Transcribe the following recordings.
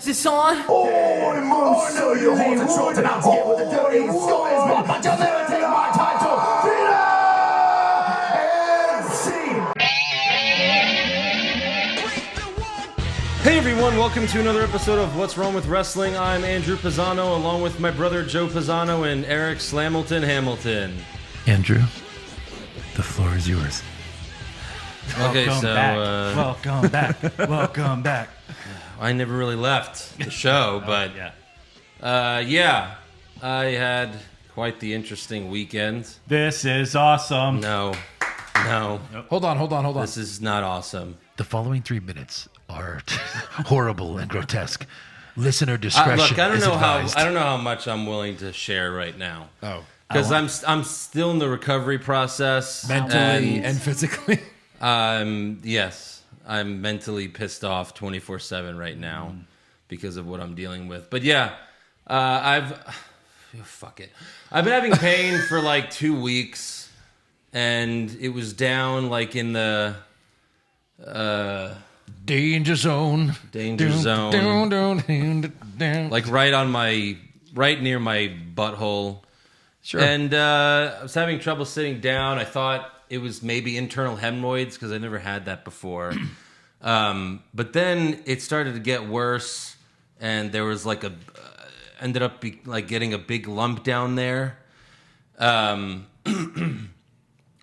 Is this on? I know you hold the short and I'll get with the dirty stories, but you'll never take my title. Hey everyone, welcome to another episode of What's Wrong with Wrestling. I'm Andrew Pisano, along with my brother Joe Pisano and Eric Slamilton Hamilton. Andrew, the floor is yours. Okay, Welcome back. Welcome back. I never really left the show, but yeah, I had quite the interesting weekend. This is awesome. No. Hold on. This is not awesome. The following 3 minutes are horrible and grotesque. Listener discretion Look, I don't know how advised. much I'm willing to share right now. Oh. Because I'm still in the recovery process. Mentally and physically. Yes, I'm mentally pissed off 24/7 right now because of what I'm dealing with. But yeah, fuck it. I've been having pain for like 2 weeks, and it was down like in the Danger zone. Like right near my butthole. Sure. And I was having trouble sitting down. I thought it was maybe internal hemorrhoids because I never had that before. But then it started to get worse, and there was like ended up getting a big lump down there.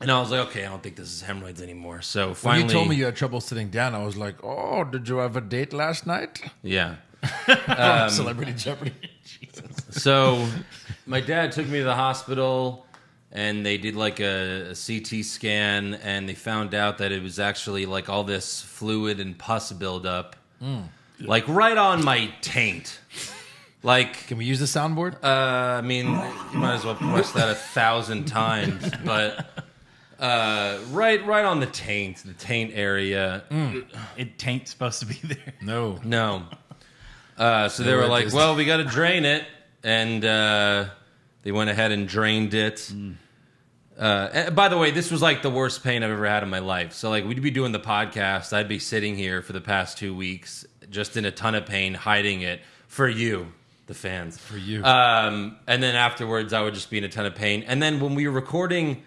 And I was like, okay, I don't think this is hemorrhoids anymore. So finally, When you told me you had trouble sitting down, I was like, oh, did you have a date last night? yeah. Celebrity Jeopardy. Jesus. So my dad took me to the hospital, and they did like a CT scan, and they found out that it was actually like all this fluid and pus buildup, like right on my taint. Like, Can we use the soundboard? I mean, you might as well press that 1,000 times, but right on the taint area. It tain't supposed to be there. No. No. So they were like, well, we got to drain it. And they went ahead and drained it. And by the way, this was like the worst pain I've ever had in my life. So like we'd be doing the podcast. I'd be sitting here for the past 2 weeks, just in a ton of pain, hiding it for you, the fans. For you. And then afterwards, I would just be in a ton of pain. And then when we were recording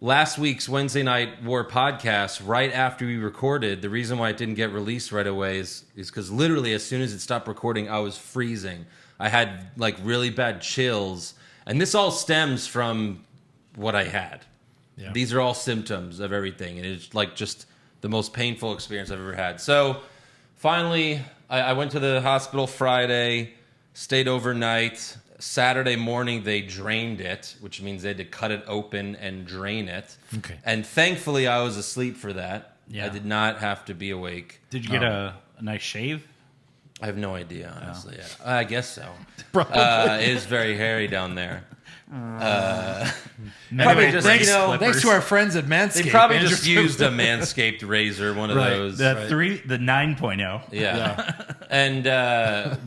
last week's Wednesday Night War podcast, right after we recorded, the reason why it didn't get released right away is because literally as soon as it stopped recording, I was freezing. I had like really bad chills. And this all stems from what I had. Yeah. These are all symptoms of everything. And it's like just the most painful experience I've ever had. So finally, I went to the hospital Friday, stayed overnight. Saturday morning, they drained it, which means they had to cut it open and drain it. Okay. And thankfully, I was asleep for that. Yeah. I did not have to be awake. Did you get a nice shave? I have no idea, honestly. I guess so. Probably. It is very hairy down there. Probably just, thanks, you know, thanks to our friends at Manscaped. They probably Andrew just used a Manscaped razor, one of Right. those. The 9.0. Yeah. And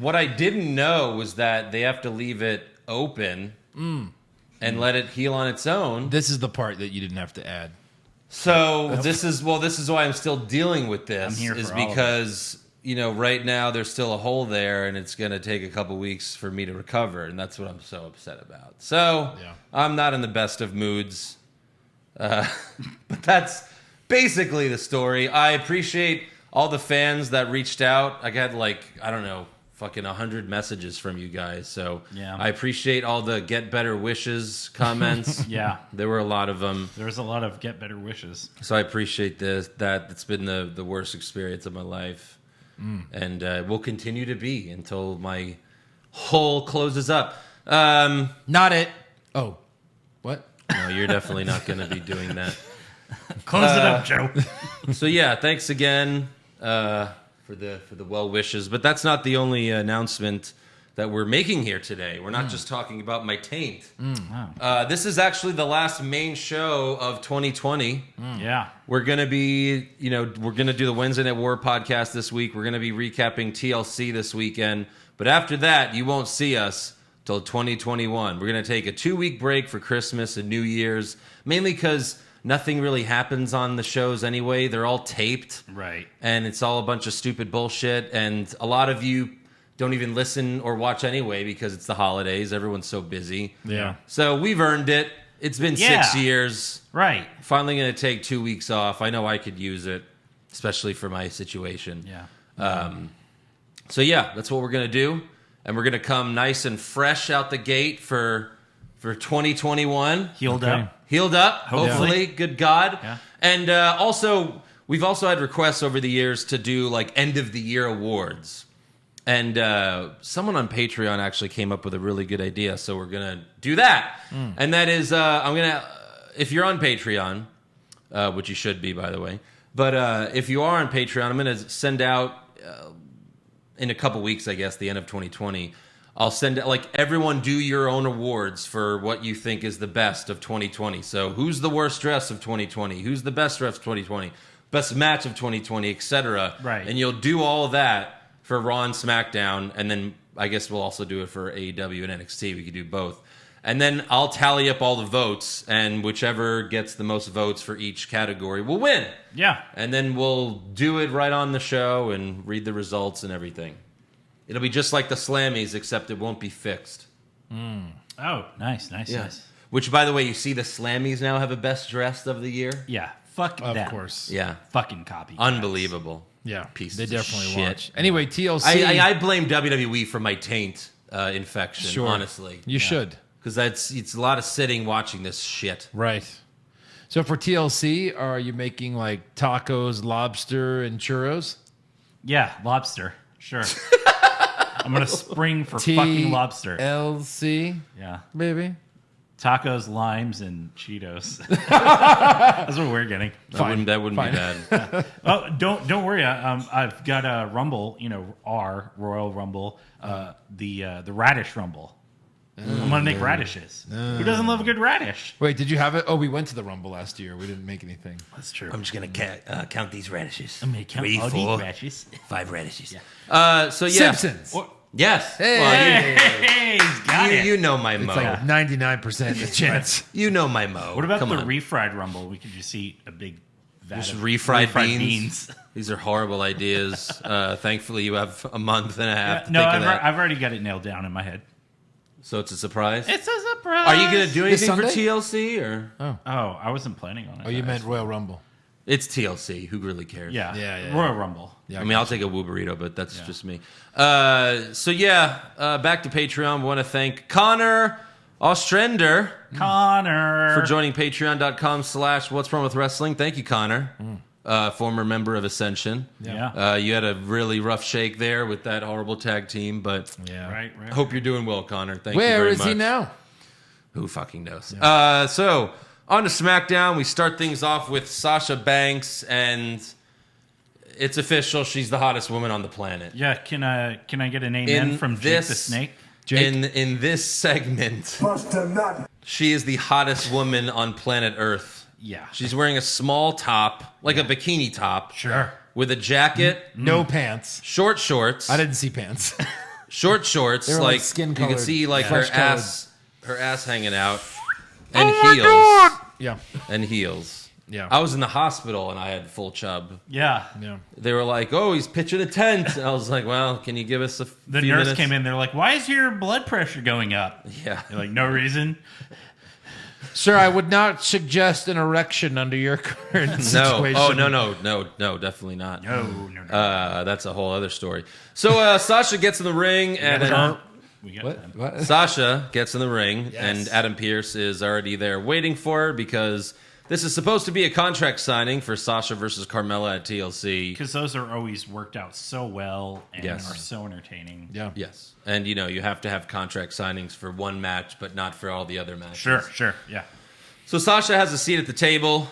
what I didn't know was that they have to leave it open and let it heal on its own. This is the part that you didn't have to add. So this is why I'm still dealing with this. I'm here is for all of because right now there's still a hole there, and it's going to take a couple weeks for me to recover, and that's what I'm so upset about. So I'm not in the best of moods, but that's basically the story. I appreciate all the fans that reached out. I got fucking 100 messages from you guys. So Yeah. I appreciate all the get better wishes comments. Yeah. There were a lot of them. There's a lot of get better wishes. So I appreciate that. It's been the worst experience of my life. And will continue to be until my hole closes up. Not it. Oh. What? No, you're definitely not going to be doing that. Close it up, Joe. So yeah, thanks again for the well wishes. But that's not the only announcement that we're making here today. We're not just talking about my taint. Wow. This is actually the last main show of 2020. Yeah. We're going to be, we're going to do the Wednesday Night War podcast this week. We're going to be recapping TLC this weekend. But after that, you won't see us till 2021. We're going to take a 2-week break for Christmas and New Year's, mainly because nothing really happens on the shows anyway. They're all taped. Right. And it's all a bunch of stupid bullshit. And a lot of you don't even listen or watch anyway because it's the holidays. Everyone's so busy. Yeah. So we've earned it. It's been 6 years. Right. Finally going to take 2 weeks off. I know I could use it, especially for my situation. Yeah. So yeah, that's what we're going to do. And we're going to come nice and fresh out the gate for 2021. Healed up. Healed up, Hopefully. hopefully. Good God. Yeah. And we've also had requests over the years to do like end of the year awards. And someone on Patreon actually came up with a really good idea, so we're gonna do that. And that is, if you're on Patreon, which you should be, by the way. But if you are on Patreon, I'm gonna send out in a couple weeks, I guess, the end of 2020. I'll send it, like, everyone do your own awards for what you think is the best of 2020. So who's the worst dress of 2020? Who's the best dress of 2020? Best match of 2020, etc. Right. And you'll do all of that for Raw and SmackDown, and then I guess we'll also do it for AEW and NXT. We could do both. And then I'll tally up all the votes, and whichever gets the most votes for each category will win. Yeah. And then we'll do it right on the show and read the results and everything. It'll be just like the Slammies, except it won't be fixed. Oh, nice. Which, by the way, you see the Slammies now have a best dressed of the year? Yeah. Fuck Of that. course. Yeah. Fucking copy. Unbelievable. Yeah. Pieces they of definitely shit. watch. Anyway, TLC. I blame WWE for my taint infection, Sure. honestly. You should. Because it's a lot of sitting watching this shit. Right. So for TLC, are you making like tacos, lobster, and churros? Yeah, lobster. Sure. I'm going to spring for fucking lobster. TLC, Yeah. baby. Tacos, limes, and Cheetos. That's what we're getting. That wouldn't Fine. be bad. Oh, don't worry. I've got a Rumble, Royal Rumble, the Radish Rumble. I'm gonna make radishes. Who doesn't love a good radish? Wait, did you have it? Oh, we went to the Rumble last year. We didn't make anything. That's true. I'm just going to count these radishes. I'm gonna count 3, all 4, these radishes. 5 radishes. So, yeah. Simpsons. Yes. Hey. Well, Hey, he's got it. you know my mo. It's like 99% the chance. You know my mo. What about Come the on. refried Rumble? We could just eat a big vat Just of refried beans? These are horrible ideas. Thankfully, you have a month and a half to No, think of that. I've already got it nailed down in my head. So it's a surprise? It's a surprise. Are you going to do This anything for Sunday? TLC? Or Oh, I wasn't planning on it. Oh, you meant Royal Rumble. It's TLC. Who really cares? Yeah. Yeah. Royal Rumble. Yeah, I mean, I'll take a woo burrito, but that's just me. So, yeah, back to Patreon. We want to thank Connor Ostrander Connor. for joining patreon.com/What's Wrong with Wrestling. Thank you, Connor. Former member of Ascension. Yeah. You had a really rough shake there with that horrible tag team, but Yeah. Right. hope you're doing well, Connor. Thank you Where very is much. he now? Who fucking knows? So, on to SmackDown. We start things off with Sasha Banks, and it's official. She's the hottest woman on the planet. Yeah. Can I get an amen from Jake the Snake? In this segment, she is the hottest woman on planet Earth. Yeah. She's wearing a small top, like a bikini top. Sure. With a jacket, No pants. short shorts. I didn't see pants. Short shorts, They were like like skin you can colored, see like her flesh-colored. ass hanging out, and heels, yeah. and heels. Yeah. I was in the hospital and I had full chub. Yeah. Yeah. They were like, "Oh, he's pitching a tent." And I was like, "Well, can you give us a The few nurse minutes?" came in. They're like, "Why is your blood pressure going up?" Yeah. You're like, "No reason." Sir, I would not suggest an erection under your current No. situation. Oh, no, definitely not. No. That's a whole other story. So Sasha gets in the ring, and We got What? them. What? Sasha gets in the ring, Yes. and Adam Pearce is already there waiting for her because this is supposed to be a contract signing for Sasha versus Carmella at TLC. Because those are always worked out so well and Yes. are so entertaining. Yeah. Yes, and you have to have contract signings for one match, but not for all the other matches. Sure. Yeah. So Sasha has a seat at the table.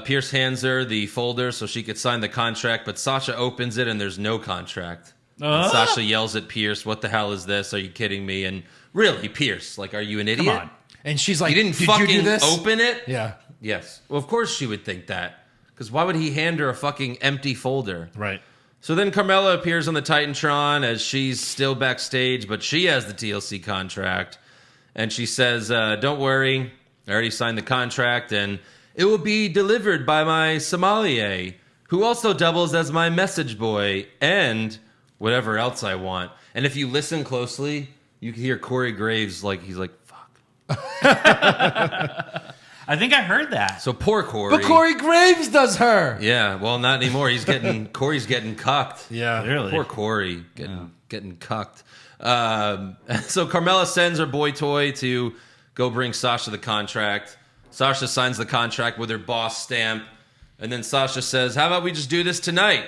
Pierce hands her the folder so she could sign the contract, but Sasha opens it and there's no contract. And Sasha yells at Pierce, "What the hell is this? Are you kidding me?" And really, Pierce, like, are you an idiot? Come on. And she's like, You didn't Did fucking you do this? open it? Yeah. Yes. Well, of course she would think that. Because why would he hand her a fucking empty folder? Right. So then Carmella appears on the Titantron as she's still backstage, but she has the TLC contract. And she says, "Don't worry, I already signed the contract, and it will be delivered by my sommelier, who also doubles as my message boy and whatever else I want. And if you listen closely, you can hear Corey Graves he's like, fuck. I think I heard that. So poor Corey. But Corey Graves does her. Yeah, well, not anymore. Corey's getting cucked. Yeah. Clearly. Poor Corey getting cucked. So Carmella sends her boy toy to go bring Sasha the contract. Sasha signs the contract with her boss stamp. And then Sasha says, how about we just do this tonight?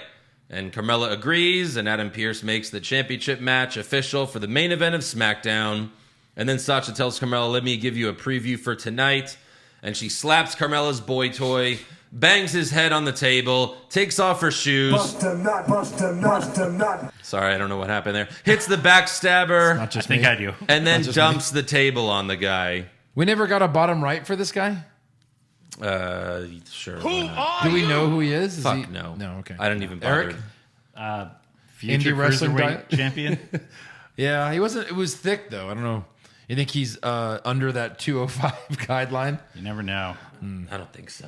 And Carmella agrees, and Adam Pearce makes the championship match official for the main event of SmackDown. And then Sasha tells Carmella, let me give you a preview for tonight. And she slaps Carmella's boy toy, bangs his head on the table, takes off her shoes. Bust a nut, bust a nut, a nut. Sorry, I don't know what happened there. Hits the backstabber, Not just I think me. I do. and then dumps the table on the guy. We never got a bottom right for this guy. Sure. why not? Do we know who he is? Fuck no. No. Okay. I didn't even bother. Eric. Future Indie wrestling cruiserweight champion. Yeah, he wasn't. It was thick though. I don't know. You think he's under that 205 guideline? You never know. I don't think so.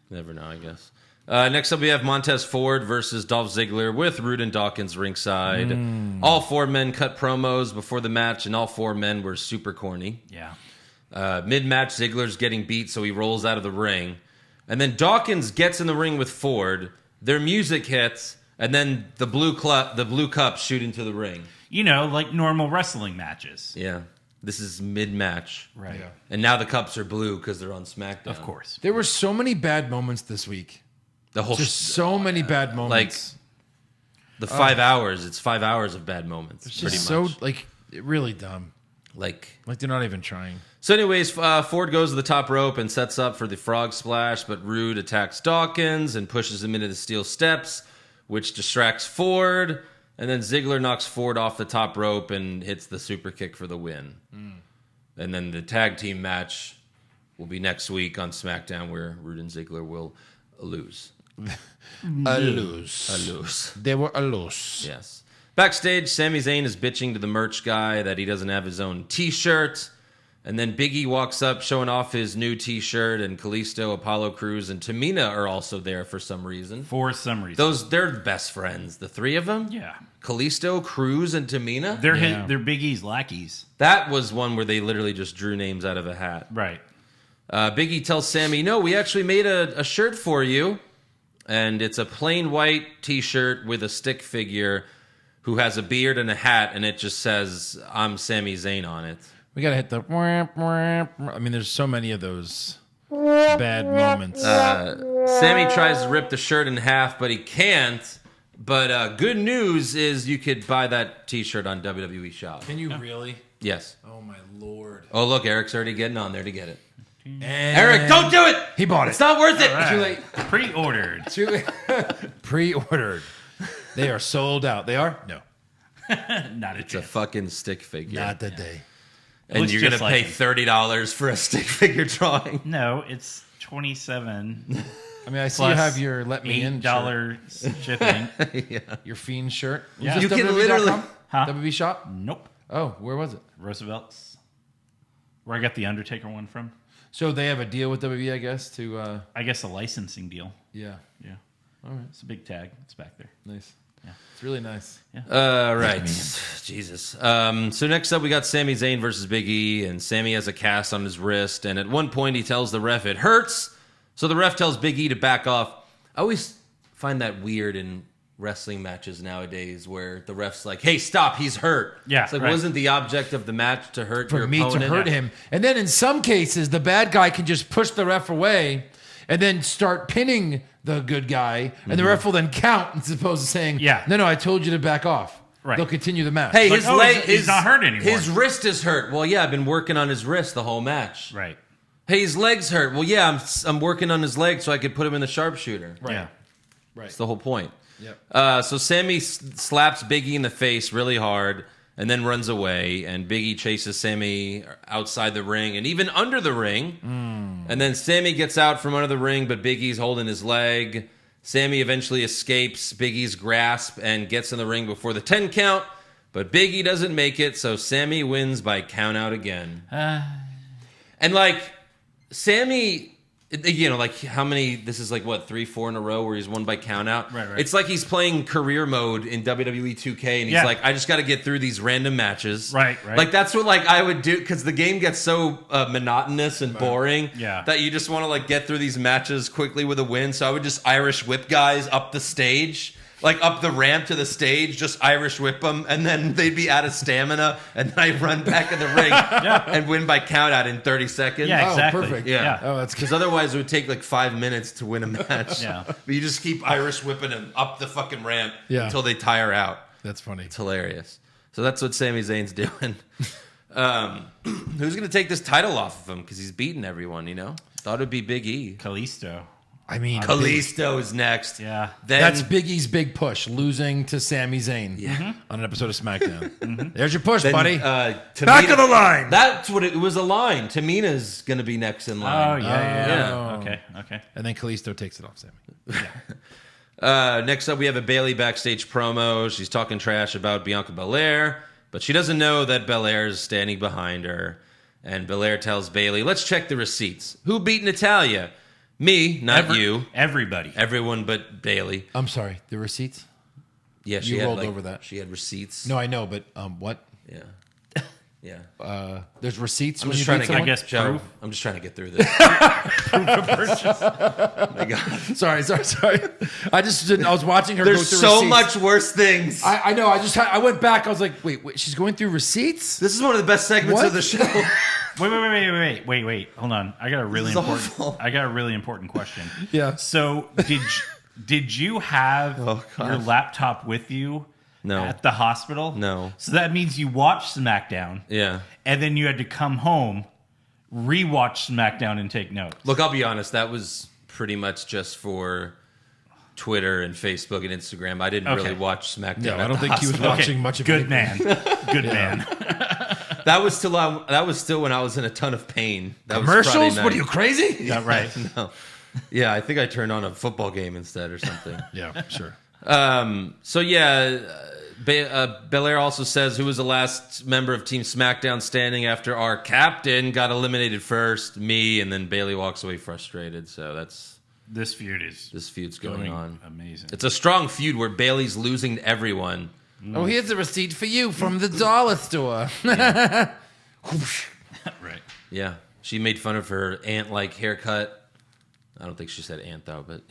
Never know, I guess. Next up, we have Montez Ford versus Dolph Ziggler with Rude and Dawkins ringside. All four men cut promos before the match, and all four men were super corny. Yeah. Mid-match, Ziggler's getting beat, so he rolls out of the ring. And then Dawkins gets in the ring with Ford. Their music hits, and then the blue cups shoot into the ring. You know, like normal wrestling matches. Yeah. This is mid-match. Right. Yeah. And now the cups are blue because they're on SmackDown. Of course. There were so many bad moments this week. The whole Just so many bad moments. the 5 hours. It's 5 hours of bad moments. It's Pretty just much. so really dumb. Like They're not even trying. so. Anyways, Ford goes to the top rope and sets up for the frog splash, but Rude attacks Dawkins and pushes him into the steel steps, which distracts Ford. And then Ziggler knocks Ford off the top rope and hits the super kick for the win. And then the tag team match will be next week on SmackDown, where Rude and Ziggler will lose. A lose. A lose. They were a lose. Yes. Backstage, Sami Zayn is bitching to the merch guy that he doesn't have his own T-shirt. And then Big E walks up showing off his new T-shirt, and Kalisto, Apollo Crews, and Tamina are also there for some reason. For some reason. They're best friends, the three of them? Yeah. Kalisto, Crews, and Tamina? They're Big E's lackeys. That was one where they literally just drew names out of a hat. Right. Big E tells Sammy, no, we actually made a shirt for you. And it's a plain white T-shirt with a stick figure who has a beard and a hat, and it just says, I'm Sami Zayn on it. We gotta hit the. I mean, there's so many of those bad moments. Sammy tries to rip the shirt in half, but he can't. But good news is you could buy that T-shirt on WWE Shop. Can you really? Yes. Oh my lord! Oh, look, Eric's already getting on there to get it. And Eric, don't do it! He bought it. It's not worth it! Right. Too late. Pre-ordered. Pre-ordered. They are sold out. They are? No, Not a It's a chance. fucking stick figure. not today. and looks you're going to just like pay him. $30 for a stick figure drawing. No, it's $27 I mean, I see you plus have your let me in shirt, $8 shipping. your fiend shirt. Was Yeah. this You can WWE.com? literally- Huh? WWE shop. Nope. Oh, where was it? Roosevelt's. Where I got the Undertaker one from. So they have a deal with WWE, I guess. To I guess a licensing deal. yeah, Yeah. all right, It's a big tag. It's back there. nice. Yeah, it's really nice. Right. Jesus. So next up, we got Sami Zayn versus Big E, and Sami has a cast on his wrist, and at one point he tells the ref it hurts, so the ref tells Big E to back off. I always find that weird in wrestling matches nowadays where the ref's like, hey, stop, he's hurt. Yeah, It's like, right. wasn't the object of the match to hurt For your me opponent? to hurt him, and then in some cases, the bad guy can just push the ref away, and then start pinning the good guy, and the ref will then count as opposed to saying, Yeah. no, I told you to back off. Right. They'll continue the match. Hey, Like, his oh, leg he's not hurt anymore. His wrist is hurt. Well, yeah, I've been working on his wrist the whole match. Right. Hey, his leg's hurt. Well, yeah, I'm working on his leg so I could put him in the sharpshooter. Right. Yeah. That's the whole point. Yep. So Sammy slaps Big E in the face really hard and then runs away. And Big E chases Sammy outside the ring and even under the ring. And then Sammy gets out from under the ring, but Big E's holding his leg. Sammy eventually escapes Big E's grasp and gets in the ring before the 10 count. But Big E doesn't make it, so Sammy wins by count out again. And like, Sammy like how many? This is like what 3-4 in a row where he's won by count out. Right. It's like he's playing career mode in WWE 2K, and he's like, I just got to get through these random matches. Right. Like that's what like I would do because the game gets so monotonous and boring. That you just want to like get through these matches quickly with a win. So I would just Irish whip guys up the stage. Like up the ramp to the stage, just Irish whip them, and then they'd be out of stamina, and then I run back in the ring and win by count out in 30 seconds. Yeah, exactly. Oh, perfect. Yeah. Oh, that's Because otherwise it would take like 5 minutes to win a match. Yeah. But you just keep Irish whipping them up the fucking ramp until they tire out. That's funny. It's hilarious. So that's what Sami Zayn's doing. Who's going to take this title off of him? Because he's beaten everyone, Thought it'd be Big E. Kalisto. I mean, Kalisto is next. Yeah. Then, that's Big E's big push, losing to Sami Zayn on an episode of SmackDown. There's your push, buddy. Back of the line. That's what it was a line. Tamina's going to be next in line. Oh, yeah. Okay. And then Kalisto takes it off Sami. Next up, we have a Bayley backstage promo. She's talking trash about Bianca Belair, but she doesn't know that Belair is standing behind her. And Belair tells Bayley, let's check the receipts. Who beat Natalya? Me, not you. Everybody. Everyone but Bayley. I'm sorry, the receipts? Yeah, she You had rolled over that. She had receipts. No, I know, but what? Yeah. Yeah. There's receipts I'm when just you trying beat to someone? guess Joe, proof. I'm just trying to get through this. My God. Sorry. I just didn't. I was watching her go There's through so receipts. much worse things. I know. I went back. I was like, wait, she's going through receipts? This is one of the best segments What? of the show. Wait. Hold on. I got a really This is awful. important question. Yeah. So did you have your laptop with you No. at the hospital? No. So that means you watched SmackDown. Yeah. And then you had to come home, rewatch SmackDown, and take notes. Look, I'll be honest. That was pretty much just for Twitter and Facebook and Instagram. I didn't really watch SmackDown. No, at I don't the think he was hospital. watching much of Good it. man. Good man. That was still when I was in a ton of pain. That was Commercials? Friday night. What are you, crazy? Yeah, right. No. Yeah, I think I turned on a football game instead or something. Yeah, sure. So yeah, Belair also says who was the last member of Team SmackDown standing after our captain got eliminated first, me, and then Bayley walks away frustrated. So This feud's going on. Amazing. It's a strong feud where Bayley's losing to everyone. Oh, here's a receipt for you from the dollar store. Right. Yeah, she made fun of her ant-like haircut. I don't think she said ant though, but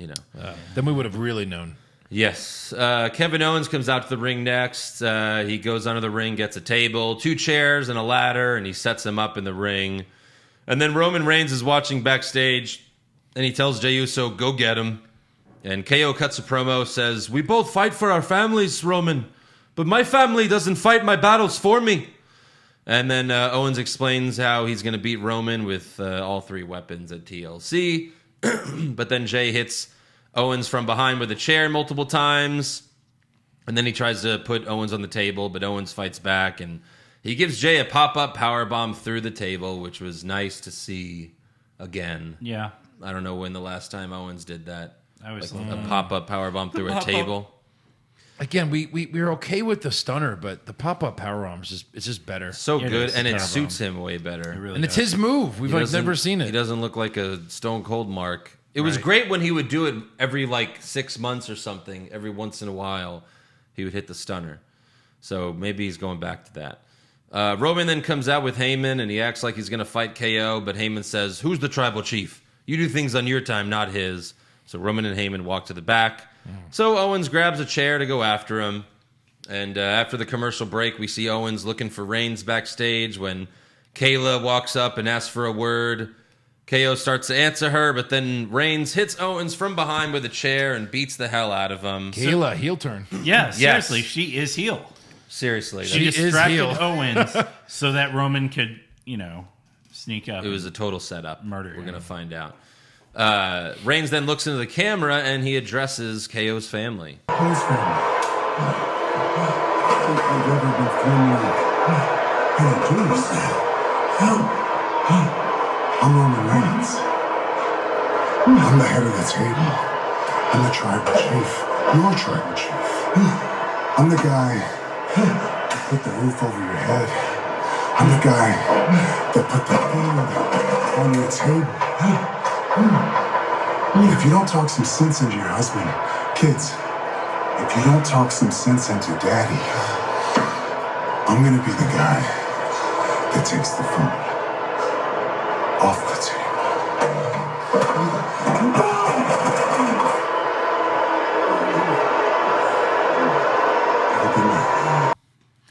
Then we would have really known. Yes. Kevin Owens comes out to the ring next. He goes under the ring, gets a table, 2 chairs, and a ladder, and he sets them up in the ring. And then Roman Reigns is watching backstage, and he tells Jey Uso, go get him. And KO cuts a promo, says, we both fight for our families, Roman, but my family doesn't fight my battles for me. And then Owens explains how he's going to beat Roman with all 3 weapons at TLC. But then Jey hits Owens from behind with a chair multiple times. And then he tries to put Owens on the table, but Owens fights back. And he gives Jey a pop-up powerbomb through the table, which was nice to see again. Yeah. I don't know when the last time Owens did that. I was Like a pop-up powerbomb through a table. Again, we're okay with the stunner, but the pop-up powerbomb is just better. So It good, is and it terrible. suits him way better. really And it's does. his move. We've He like doesn't- never seen it. He doesn't look like a Stone Cold Mark. It was Right. great when he would do it every 6 months or something. Every once in a while, he would hit the stunner. So maybe he's going back to that. Roman then comes out with Heyman, and he acts like he's going to fight KO, but Heyman says, who's the tribal chief? You do things on your time, not his. So Roman and Heyman walk to the back. So Owens grabs a chair to go after him. And after the commercial break, we see Owens looking for Reigns backstage when Kayla walks up and asks for a word. KO starts to answer her, but then Reigns hits Owens from behind with a chair and beats the hell out of him. Kayla, heel turn. Yeah, Yes. seriously, she is heel. Seriously. She is distracted heel. Owens so that Roman could, sneak up. It was a total setup. Murder We're him. going to find out. Reigns then looks into the camera and he addresses KO's family. Who's family? I think I've ever been family. Introduced. I'm Roman Reigns. I'm the head of the table. I'm the tribal chief. Your tribal chief. I'm the guy that put the roof over your head. I'm the guy that put the food on your table. If you don't talk some sense into your husband, kids, if you don't talk some sense into daddy, I'm gonna be the guy that takes the phone off the table.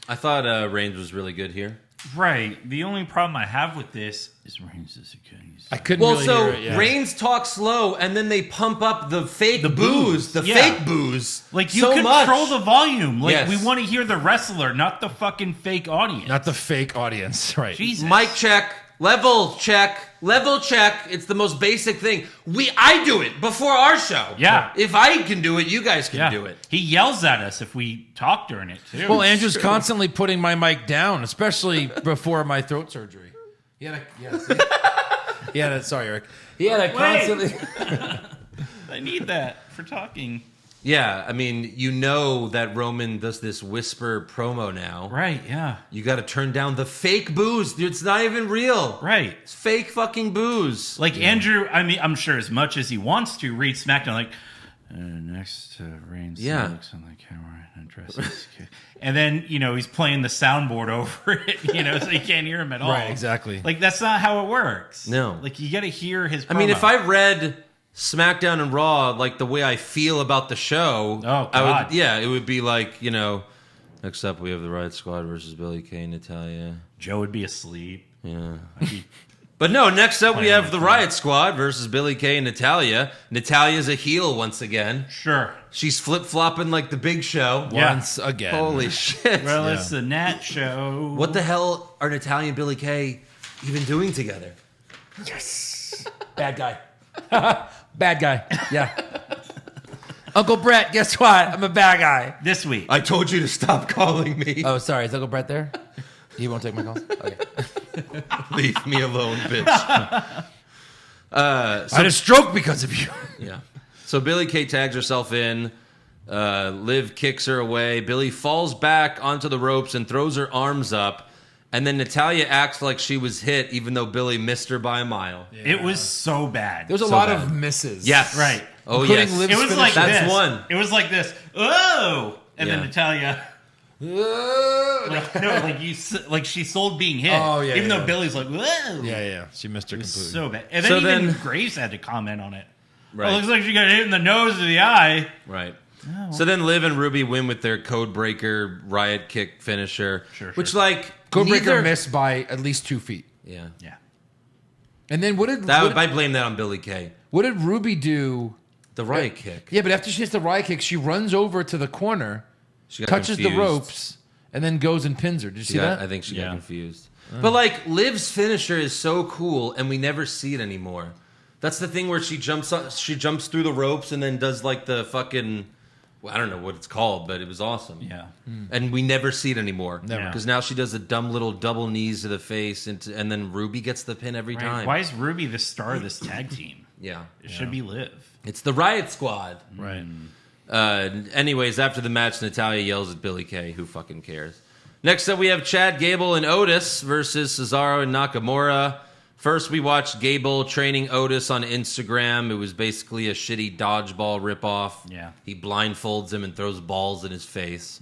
I thought Reigns was really good here. Right. The only problem I have with this is Reigns is a good. I couldn't Well, really so hear it, yeah. Reigns talks slow, and then they pump up the fake The booze, booze. the Yeah. fake booze. Like, you so control much. the volume. Like, Yes. we want to hear the wrestler, not the fucking fake audience. Not the fake audience, right? Jesus. Mic check, level check, level check. It's the most basic thing. I do it before our show. Yeah. If I can do it, you guys can Yeah. do it. He yells at us if we talk during it, too. Well, Andrew's constantly putting my mic down, especially before my throat surgery. He had sorry, Eric. He had a constantly. I need that for talking. Yeah, I mean, you know that Roman does this whisper promo now. Right, yeah. You got to turn down the fake booze. Dude, it's not even real. Right. It's fake fucking booze. Like, Andrew, I mean, I'm sure as much as he wants to read SmackDown, like, next to Reigns Yeah. looks on the camera and addresses. And then, he's playing the soundboard over it, so you can't hear him at all. Right, exactly. Like, that's not how it works. No. Like, you got to hear his promo. I mean, if I read SmackDown and Raw like the way I feel about the show, God. it would be like, next up we have the Riot Squad versus Billy Kay, Natalya. Joe would be asleep. Yeah. I'd be- But no, next up we Playing have like the that. Riot Squad versus Billy Kay and Natalya. Natalya's a heel once again. Sure. She's flip-flopping like the Big Show. Yeah. Once again. Holy shit. Well, it's the Nat show. What the hell are Natalya and Billy Kay even doing together? Bad guy. Bad guy. Yeah. Uncle Brett, guess what? I'm a bad guy. This week. I told you to stop calling me. Oh, sorry. Is Uncle Brett there? He won't take my calls? Okay. Leave me alone, bitch. I had a stroke because of you. Yeah. So Billy Kay tags herself in. Liv kicks her away. Billy falls back onto the ropes and throws her arms up. And then Natalya acts like she was hit, even though Billy missed her by a mile. It was so bad. There was a lot of misses. Yes. Right. Oh, Including yes. Liv's It was finish. like That's this. one. It was like this. Oh! And Yeah. then Natalya... like she sold being hit. Oh, yeah, Even yeah. though Billy's like, whoa. Yeah. She missed her It was completely. so bad. And So then even then- Graves had to comment on it. Right. Oh, looks like she got hit in the nose or the eye. Right. So then Liv and Ruby win with their Codebreaker Riot Kick finisher. Sure. Which, like, Codebreaker neither- missed by at least 2 feet. Yeah. Yeah. And then what did I blame that on Billy Kay. what did Ruby do? The Riot Kick. Yeah, but after she hits the riot kick, she runs over to the corner, She got touches confused. the ropes, and then goes and pins her. Did you see that? I think she got Yeah. confused. But like Liv's finisher is so cool, and we never see it anymore. That's the thing where she jumps through the ropes and then does like the fucking, well, I don't know what it's called, but it was awesome. Yeah. And we never see it anymore. Never. Because now she does a dumb little double knees to the face, and then Ruby gets the pin every Right. time. Why is Ruby the star of this tag team? Yeah. It should be Liv. It's the Riot Squad. Right. Anyways, after the match, Natalya yells at Billy Kay. Who fucking cares? Next up, we have Chad Gable and Otis versus Cesaro and Nakamura. First, we watched Gable training Otis on Instagram. It was basically a shitty dodgeball ripoff. Yeah. He blindfolds him and throws balls in his face.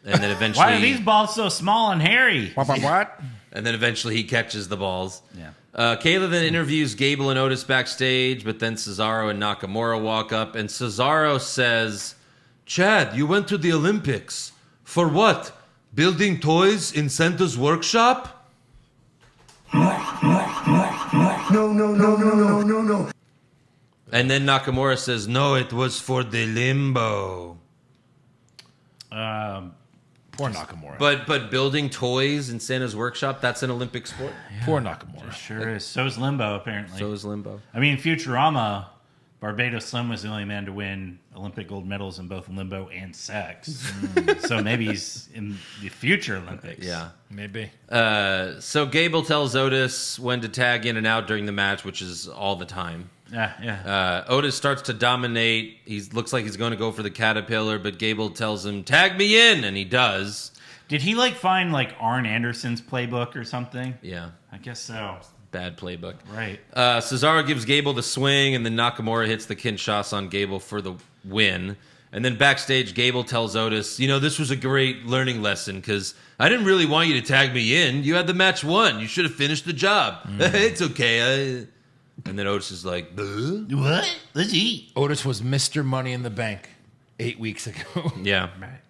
And then eventually... Why are these balls so small and hairy? What? And then eventually he catches the balls. Yeah. Kayla then interviews Gable and Otis backstage, but then Cesaro and Nakamura walk up, and Cesaro says, Chad, you went to the Olympics. For what? Building toys in Santa's workshop? No. And then Nakamura says, no, it was for the limbo. Poor Nakamura. But building toys in Santa's workshop, that's an Olympic sport? Poor Nakamura. Sure is. So's Limbo, apparently. So is limbo. I mean, Futurama, Barbados Slim was the only man to win Olympic gold medals in both limbo and sex. So maybe he's in the future Olympics. Yeah. Maybe. So Gable tells Otis when to tag in and out during the match, which is all the time. Yeah. Otis starts to dominate. He looks like he's going to go for the caterpillar, but Gable tells him, tag me in, and he does. Did he find Arn Anderson's playbook or something? Yeah. I guess so. Bad playbook. Right. Cesaro gives Gable the swing, and then Nakamura hits the Kinshasa on Gable for the win. And then backstage, Gable tells Otis, this was a great learning lesson because I didn't really want you to tag me in. You had the match won. You should have finished the job. It's okay. And then Otis is like, What? Let's eat. Otis was Mr. Money in the Bank 8 weeks ago. yeah. Right.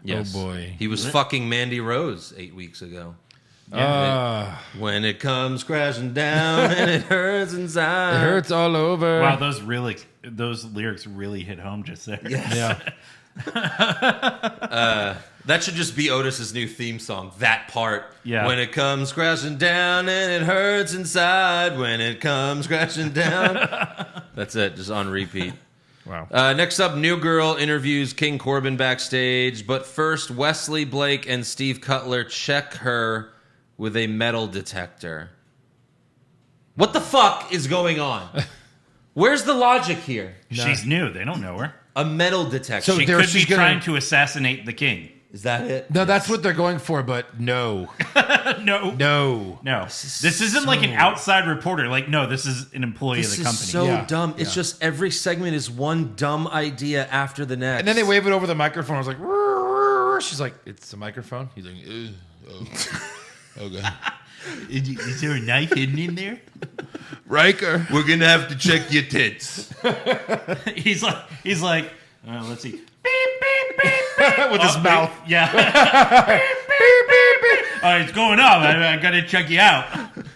Yes. Oh, boy. He was fucking Mandy Rose 8 weeks ago. When it comes crashing down and it hurts inside. It hurts all over. Wow, those lyrics really hit home just there. Yeah. That should just be Otis's new theme song. That part. Yeah. When it comes crashing down and it hurts inside. When it comes crashing down. That's it. Just on repeat. Wow. Next up, New Girl interviews King Corbin backstage. But first, Wesley Blake and Steve Cutler check her with a metal detector. What the fuck is going on? Where's the logic here? She's new. They don't know her. A metal detector. So She there could she's be gonna- trying to assassinate the king. Is that it? No, that's what they're going for, but no. No. No. No. This isn't like an outside reporter. Like, no, this is an employee This of the is company. so Yeah. dumb. It's just every segment is one dumb idea after the next. And then they wave it over the microphone. I was like, "Rrrr." She's like, it's a microphone. He's like, okay. Is there a knife hidden in there? Riker. We're going to have to check your tits. He's like, let's see. Beep, beep, beep, beep. With his mouth. Yeah. Oh, it's going up. I got to check you out.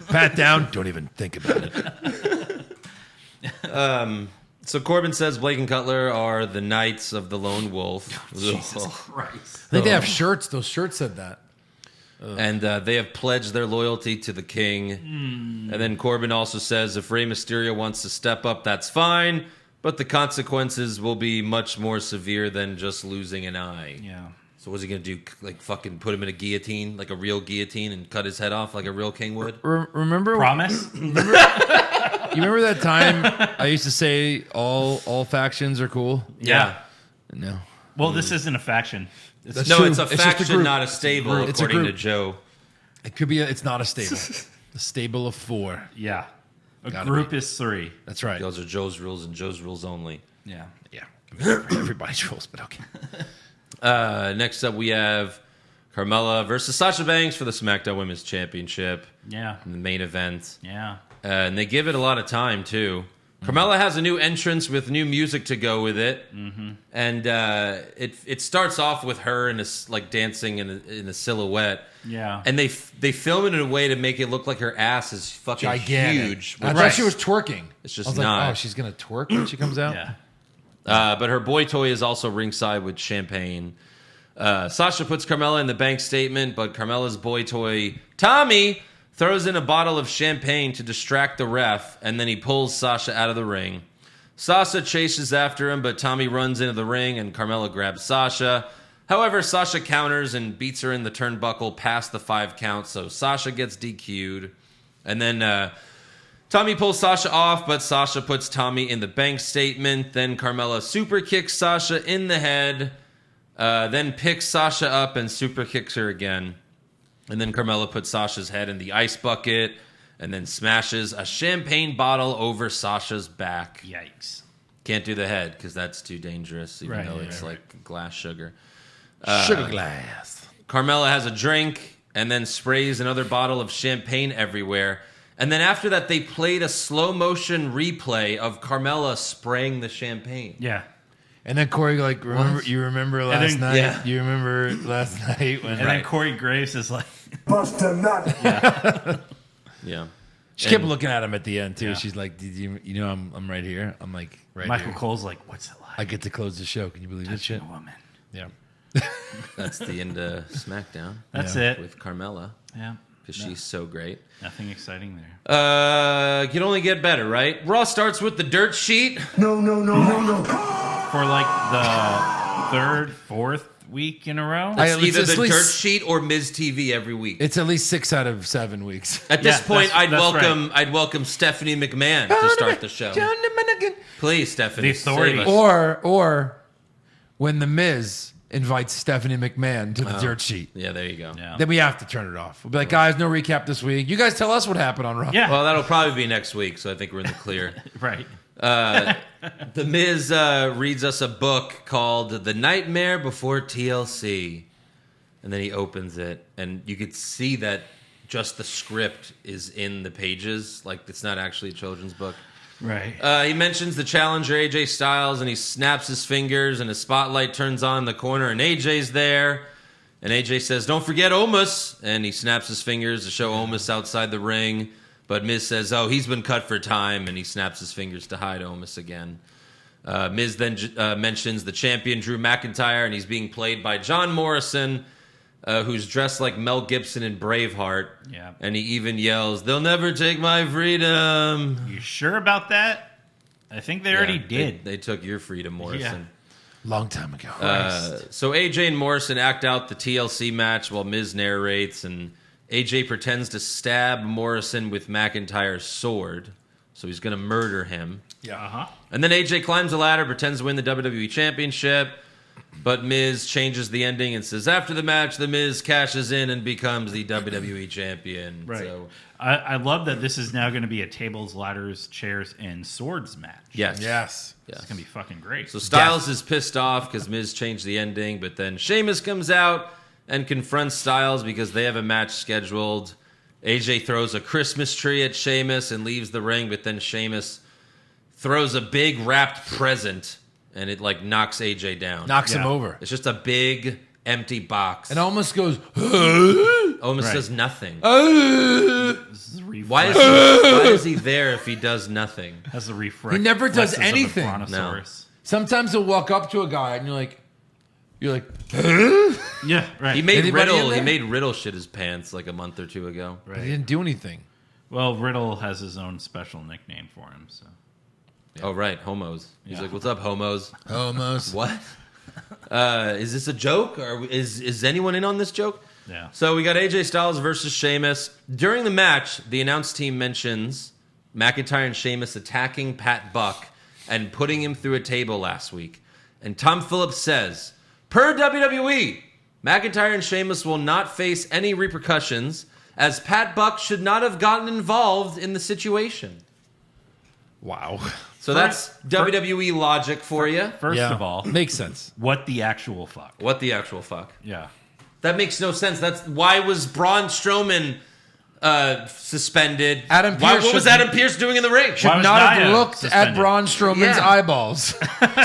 Pat down. Don't even think about it. So Corbin says Blake and Cutler are the Knights of the Lone Wolf. Jesus Christ. I think they have shirts. Those shirts said that. And they have pledged their loyalty to the king. And then Corbin also says if Rey Mysterio wants to step up, that's fine. But the consequences will be much more severe than just losing an eye. Yeah. So what's he going to do? Like fucking put him in a guillotine? Like a real guillotine and cut his head off like a real king would? Remember? Promise? You remember that time I used to say all factions are cool? Yeah. No. Well, this isn't a faction. That's No, true. it's a just faction, group. not a stable, It's a according to group. Joe. It could be. It's not a stable. A stable of 4. Yeah. A Gotta group is 3. That's right. Those are Joe's rules and Joe's rules only. Yeah. Yeah. I mean, everybody's rules, but okay. Next up, we have Carmella versus Sasha Banks for the SmackDown Women's Championship Yeah. in the main event. Yeah. And they give it a lot of time, too. Carmella has a new entrance with new music to go with it. And it starts off with her in like dancing in a silhouette. Yeah. And they film it in a way to make it look like her ass is fucking Gigantic. huge. I which thought she was twerking. It's just I was not. like, oh, she's gonna twerk when she comes out. Yeah. But her boy toy is also ringside with champagne. Sasha puts Carmella in the bank statement, but Carmella's boy toy, Tommy, throws in a bottle of champagne to distract the ref, and then he pulls Sasha out of the ring. Sasha chases after him, but Tommy runs into the ring, and Carmella grabs Sasha. However, Sasha counters and beats her in the turnbuckle past the 5 count, so Sasha gets DQ'd. And then Tommy pulls Sasha off, but Sasha puts Tommy in the bank statement. Then Carmella super kicks Sasha in the head, then picks Sasha up and super kicks her again. And then Carmella puts Sasha's head in the ice bucket and then smashes a champagne bottle over Sasha's back. Yikes. Can't do the head because that's too dangerous, even Right, though right, it's right. like glass sugar. Sugar glass. Carmella has a drink and then sprays another bottle of champagne everywhere. And then after that, they played a slow motion replay of Carmella spraying the champagne. Yeah. And then Corey, like, remember last then- night? yeah. You remember last night when And then Corey Graves is like, Bust a nut. Yeah. she kept looking at him at the end too. Yeah. She's like, "Did you know I'm right here? I'm like right Michael here. Cole's like, what's it like? I get to close the show. Can you believe this shit? A woman. Yeah. That's the end of SmackDown That's Yeah. it. with Carmella Yeah. because she's so great. Nothing exciting there. Can only get better, right? Raw starts with the dirt sheet. No. For like the 3rd, 4th week in a row? It's either it's the at least- dirt sheet or Miz TV every week. It's at least 6 out of 7 weeks. At this Yeah, point, that's I'd welcome Stephanie McMahon to start the show. Please, Stephanie. The authority. save us. Or when the Miz invites Stephanie McMahon to the dirt sheet. Yeah, there you go. Yeah. Then we have to turn it off. We'll be like, guys, no recap this week. You guys tell us what happened on Raw. Yeah. Well, that'll probably be next week, so I think we're in the clear. Right. The Miz reads us a book called The Nightmare Before TLC. And then he opens it, and you could see that just the script is in the pages. Like, it's not actually a children's book. Right. He mentions the challenger, AJ Styles, and he snaps his fingers, and his spotlight turns on in the corner, and AJ's there. And AJ says, "Don't forget Omos." And he snaps his fingers to show Omos outside the ring. But Miz says, "Oh, he's been cut for time," and he snaps his fingers to hide Omos again. Miz then mentions the champion, Drew McIntyre, and he's being played by John Morrison, who's dressed like Mel Gibson in Braveheart. Yeah. And he even yells, "They'll never take my freedom." You sure about that? I think they already did. They took your freedom, Morrison. Long time ago. So AJ and Morrison act out the TLC match while Miz narrates, and AJ pretends to stab Morrison with McIntyre's sword. So he's going to murder him. Yeah. Uh-huh. And then AJ climbs the ladder, pretends to win the WWE Championship. But Miz changes the ending and says, after the match, The Miz cashes in and becomes the WWE Champion. Right. So, I love that this is now going to be a tables, ladders, chairs, and swords match. yes. Yes. It's going to be fucking great. So Styles is pissed off because Miz changed the ending, but then Sheamus comes out and confronts Styles because they have a match scheduled. AJ throws a Christmas tree at Sheamus and leaves the ring, but then Sheamus throws a big wrapped present and it like knocks AJ down. Knocks him over. It's just a big empty box. And almost goes, Almost Right. does nothing. This is Why is he there if he does nothing? Has the He never does anything. Sometimes he'll walk up to a guy and you're like, Yeah, right. He made Anybody in Riddle. there? He made Riddle shit his pants like a month or two ago. he didn't do anything. Well, Riddle has his own special nickname for him, so. Oh right, homos. He's Yeah. like, "What's up, homos?" Almost. What? Is this a joke, or is anyone in on this joke? Yeah. So we got AJ Styles versus Sheamus. During the match, the announce team mentions McIntyre and Sheamus attacking Pat Buck and putting him through a table last week. And Tom Phillips says, per WWE, McIntyre and Sheamus will not face any repercussions as Pat Buck should not have gotten involved in the situation. Wow. So that's WWE logic for you. First of all, makes sense. what the actual fuck? What the actual fuck? Yeah. That makes no sense. That's why was Braun Strowman suspended? Adam Pearce What was should- Adam Pearce doing in the ring? Should was not have Nia looked suspended? at Braun Strowman's Yeah. eyeballs.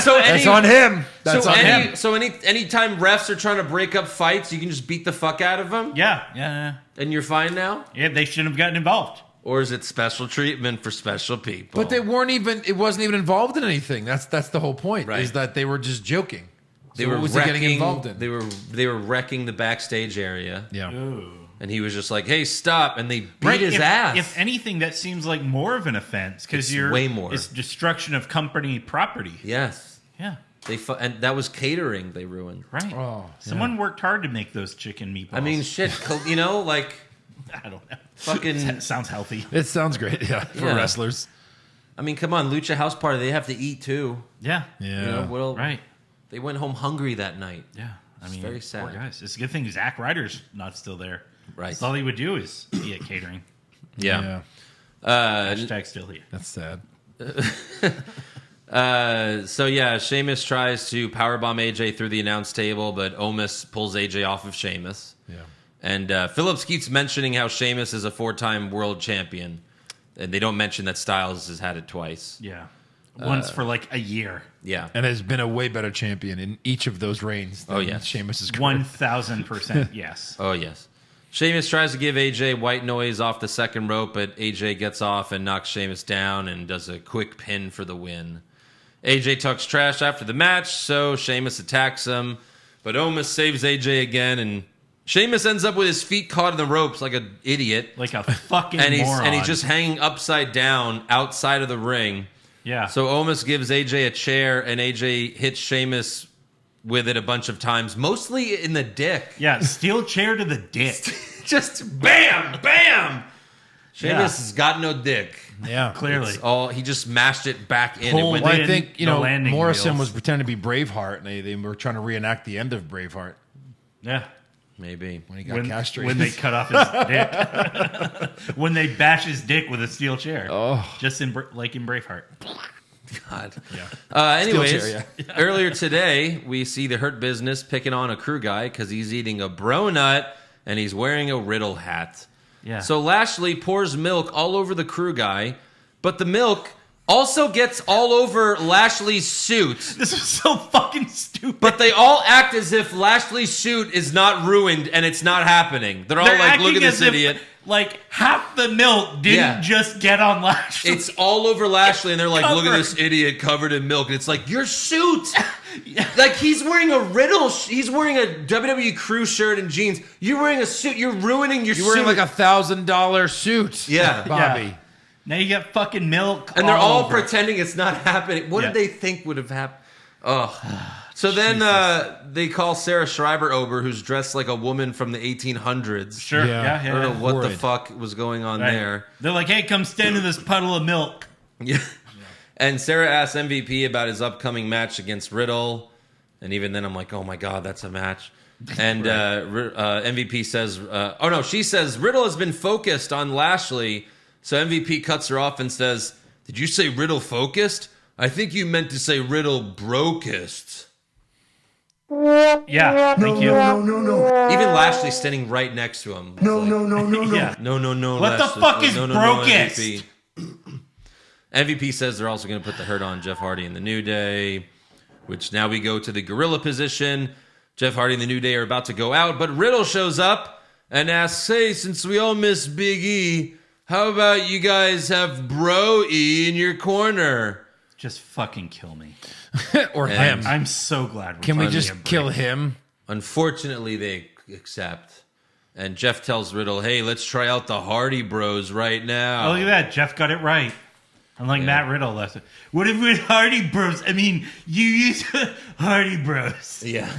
So That's on him. That's so on him. So anytime refs are trying to break up fights, you can just beat the fuck out of them, Yeah. and you're fine now. Yeah, they shouldn't have gotten involved. Or is it special treatment for special people? But they weren't even. It wasn't even involved in anything. That's the whole point. Right. Is that they were just joking. They So were what was he wrecking, getting involved in? They were wrecking the backstage area, Yeah. and he was just like, "Hey, stop!" And they beat his if, ass. If anything, that seems like more of an offense because It's you're way more. It's destruction of company property. Yes, Yeah. and that was catering. They ruined. Right. Oh, Someone worked hard to make those chicken meatballs. I mean, shit. Like I don't know. fucking. Sounds healthy. It sounds great. Yeah, for Yeah. wrestlers. I mean, come on, Lucha House Party. They have to eat too. Yeah. Yeah. You know, well, Right. They went home hungry that night. Yeah. I mean, very sad. Poor guys. It's a good thing Zack Ryder's not still there. Right. That's all he would do is be at catering. Yeah. Hashtag still here. That's sad. So yeah, Sheamus tries to powerbomb AJ through the announce table, but Omos pulls AJ off of Sheamus. Yeah. And Phillips keeps mentioning how Sheamus is a 4-time world champion. And they don't mention that Styles has had it twice. Yeah. Once for like a year. Yeah. And has been a way better champion in each of those reigns. Than Oh, yes. Sheamus's career. 1,000% yes. Oh, yes. Sheamus tries to give AJ white noise off the second rope, but AJ gets off and knocks Sheamus down and does a quick pin for the win. AJ talks trash after the match, so Sheamus attacks him, but Omos saves AJ again, and Sheamus ends up with his feet caught in the ropes like an idiot, Like a fucking and moron. he's just hanging upside down outside of the ring. Yeah. So Omos gives AJ a chair, and AJ hits Sheamus with it a bunch of times, mostly in the dick. Yeah, steel chair to the dick. Just bam, bam. Sheamus Yeah. has got no dick. Yeah. Clearly. He just mashed it back in. Pulled It Well, went, I think, the landing Morrison wheels. was pretending to be Braveheart, and they were trying to reenact the end of Braveheart Yeah. maybe. when he got castrated. When they cut off his dick. When they bash his dick with a steel chair. Oh. Just like in Braveheart. God. Yeah. Anyways, chair, earlier today, we see the Hurt Business picking on a crew guy because he's eating a bro nut and he's wearing a Riddle hat. Yeah. So Lashley pours milk all over the crew guy, but the milk also gets all over Lashley's suit. This is so fucking stupid. But they all act as if Lashley's suit is not ruined and it's not happening. They're all They're like, look acting at this as if, idiot. Like, half the milk didn't just get on Lashley. It's all over Lashley, and they're like, look at Covered. this idiot covered in milk. And it's like, your suit! Like, he's wearing a Riddle, he's wearing a WWE crew shirt and jeans. You're wearing a suit. You're ruining your suit. You're wearing like $1,000 suit. Yeah. Bobby. Yeah. Now you got fucking milk. And they're all over. pretending it's not happening. What Yeah. did they think would have happened? Oh. So then they call Sarah Schreiber over, who's dressed like a woman from the 1800s. Sure. Yeah. Yeah. I don't know what the Horrid. fuck was going on Right. there. They're like, hey, come stand in this puddle of milk. Yeah. And Sarah asks MVP about his upcoming match against Riddle. And even then, I'm like, oh my God, that's a match. And MVP says, she says, Riddle has been focused on Lashley. So MVP cuts her off and says, did you say Riddle focused? I think you meant to say Riddle brokest. Yeah. Thank you. No. Even Lashley's standing right next to him. It's No. like, Yeah. No. What the Lashley. fuck is No, brokest? MVP. MVP says they're also going to put the hurt on Jeff Hardy and the New Day, which now we go to the gorilla position. Jeff Hardy and the New Day are about to go out, but Riddle shows up and asks, hey, since we all miss Big E, how about you guys have Bro E in your corner? Just fucking kill me. Or And- him. I'm so glad. Can we finally just a break. kill him? Unfortunately, they accept. And Jeff tells Riddle, hey, let's try out the Hardy Bros right now. Oh, look at that. Jeff got it right. Unlike Matt Riddle. What if with Hardy Bros? I mean, you use Hardy Bros. Yeah.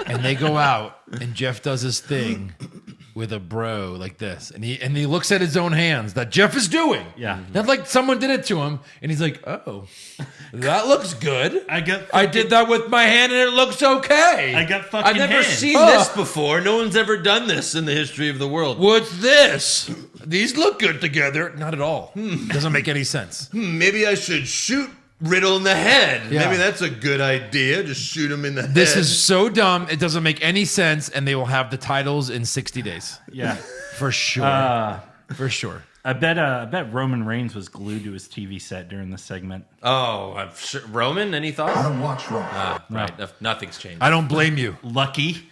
And they go out, and Jeff does his thing with a bro like this, and he looks at his own hands that Jeff is doing. Yeah. Not like someone did it to him, and he's like, "Oh, that looks good. I did that with my hand, and it looks okay. I got fucking I've never hands. seen this before. No one's ever done this in the history of the world. What's this? These look good together. Not at all. Doesn't make any sense. Maybe I should shoot Riddle in the head. Yeah. Maybe that's a good idea. Just shoot him in the head. This is so dumb. It doesn't make any sense, and they will have the titles in 60 days Yeah. for sure. For sure. I bet Roman Reigns was glued to his TV set during this segment. Oh, I'm sure. Roman, any I thoughts? don't watch Raw. Right. Nothing's changed. I don't blame you. Lucky.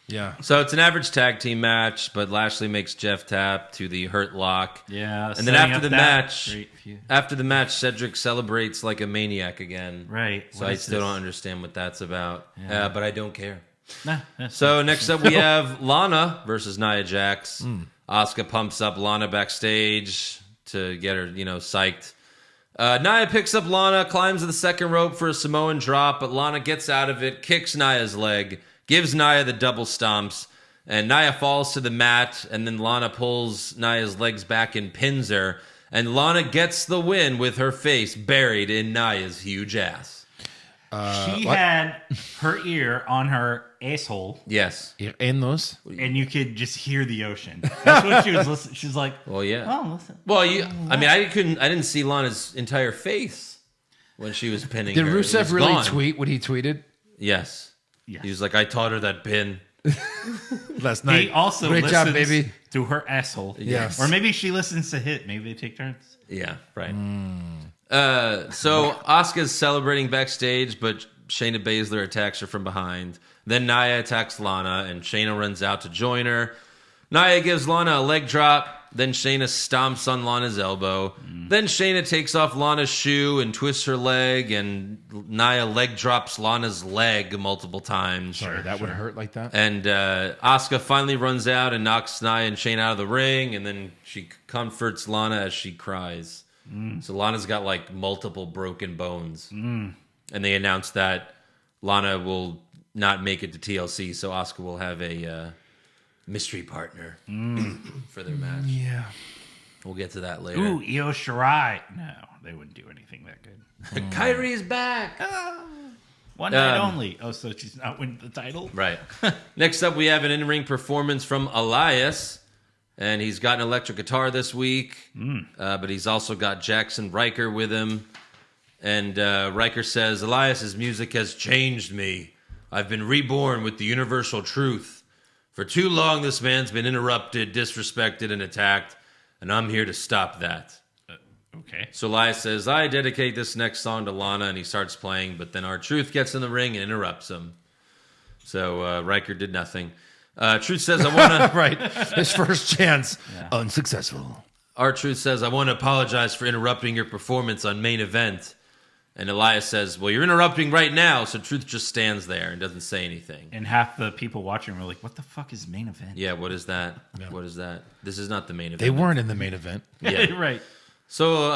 Yeah. So it's an average tag team match, but Lashley makes Jeff tap to the Hurt Lock. Yeah. And then setting after up the that match, great feud. Cedric celebrates like a maniac again. Right. So What I is still this? don't understand what that's about. Yeah. But I don't care. Nah, that's So next up we have Lana versus Nia Jax. Asuka pumps up Lana backstage to get her, psyched. Nia picks up Lana, climbs to the second rope for a Samoan drop, but Lana gets out of it, kicks Nia's leg, gives Nia the double stomps, and Nia falls to the mat, and then Lana pulls Nia's legs back and pins her, and Lana gets the win with her face buried in Nia's huge ass. she had her ear on her asshole, Yes. In those? and you could just hear the ocean. That's what she was listening. She was like, Well, yeah. "Oh, listen." Well, I didn't see Lana's entire face when she was pinning Did her. It Rusev was really gone. tweet what he tweeted Yes. Yes. He was like, I taught her that pin. last night? He also Great listens job, baby. to her asshole. Yes. Or maybe she listens to Hit. Maybe they take turns. Yeah, right. So Asuka's celebrating backstage, but Shayna Baszler attacks her from behind. Then Nia attacks Lana, and Shayna runs out to join her. Nia gives Lana a leg drop. Then Shayna stomps on Lana's elbow. Then Shayna takes off Lana's shoe and twists her leg, and Nia leg drops Lana's leg multiple times. Sorry, that would hurt like that. And Asuka finally runs out and knocks Nia and Shayna out of the ring, and then she comforts Lana as she cries. So Lana's got like multiple broken bones. And they announced that Lana will not make it to TLC, so Asuka will have a mystery partner for their match. Yeah. We'll get to that later. Ooh, Io Shirai. No, they wouldn't do anything that good. Kyrie's back. One night only. Oh, so she's not winning the title? Right. Next up, we have an in-ring performance from Elias. And he's got an electric guitar this week. But he's also got Jackson Riker with him. And Riker says, Elias's music has changed me. I've been reborn with the universal truth. For too long, this man's been interrupted, disrespected, and attacked. And I'm here to stop that. Okay. So Elias says, I dedicate this next song to Lana, and he starts playing, but then R-Truth gets in the ring and interrupts him. So Riker did nothing. Truth says, I want to... Right. His first chance. Unsuccessful. R-Truth says, I want to apologize for interrupting your performance on main event. And Elias says, well, you're interrupting right now, so Truth just stands there and doesn't say anything. And half the people watching were like, what the fuck is main event? Yeah, what is that? Yeah. What is that? This is not the main event. They weren't in the main event. Yeah. Right. So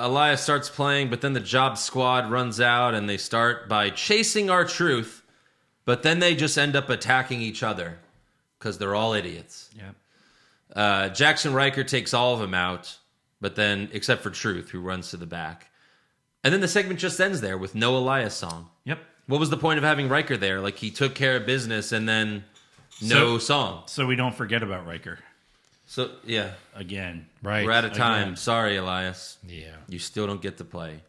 Elias starts playing, but then the Job Squad runs out, and they start by chasing R-Truth, but then they just end up attacking each other because they're all idiots. Yeah. Jackson Riker takes all of them out, but then, except for Truth, who runs to the back. And then the segment just ends there with no Elias song. Yep. What was the point of having Riker there? Like, he took care of business and then no song. So we don't forget about Riker. So, yeah. Again. Right. We're out of time. Again. Sorry, Elias. Yeah. You still don't get to play.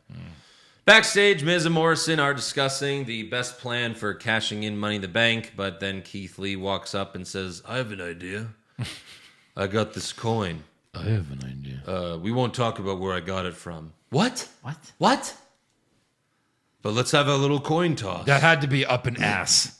Backstage, Miz and Morrison are discussing the best plan for cashing in Money in the Bank, but then Keith Lee walks up and says, I have an idea. I got this coin. I have an idea. We won't talk about where I got it from. What? What? What? But let's have a little coin toss. That had to be up an ass.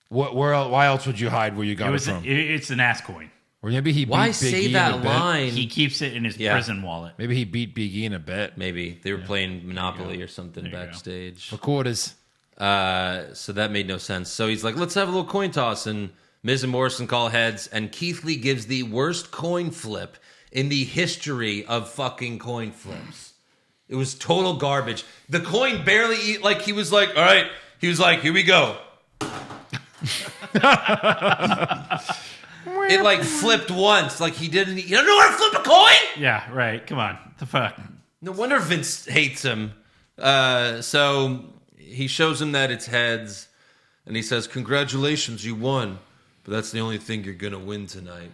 Why else would you hide where you got it from? It's an ass coin. Or maybe he beat Why Big say E in a that bet. line? He keeps it in his prison wallet. Maybe he beat Big E in a bet. Maybe. They were playing Monopoly or something There you go. backstage. For quarters. So that made no sense. So he's like, let's have a little coin toss. And Miz and Morrison call heads. And Keith Lee gives the worst coin flip in the history of fucking coin flips. It was total garbage. The coin barely, like, he was like, all right. He was like, here we go. It like flipped once. Like, he didn't, you don't know how to flip a coin? Yeah, right. Come on. The fuck? No wonder Vince hates him. So he shows him that it's heads. And he says, congratulations, you won. But that's the only thing you're going to win tonight.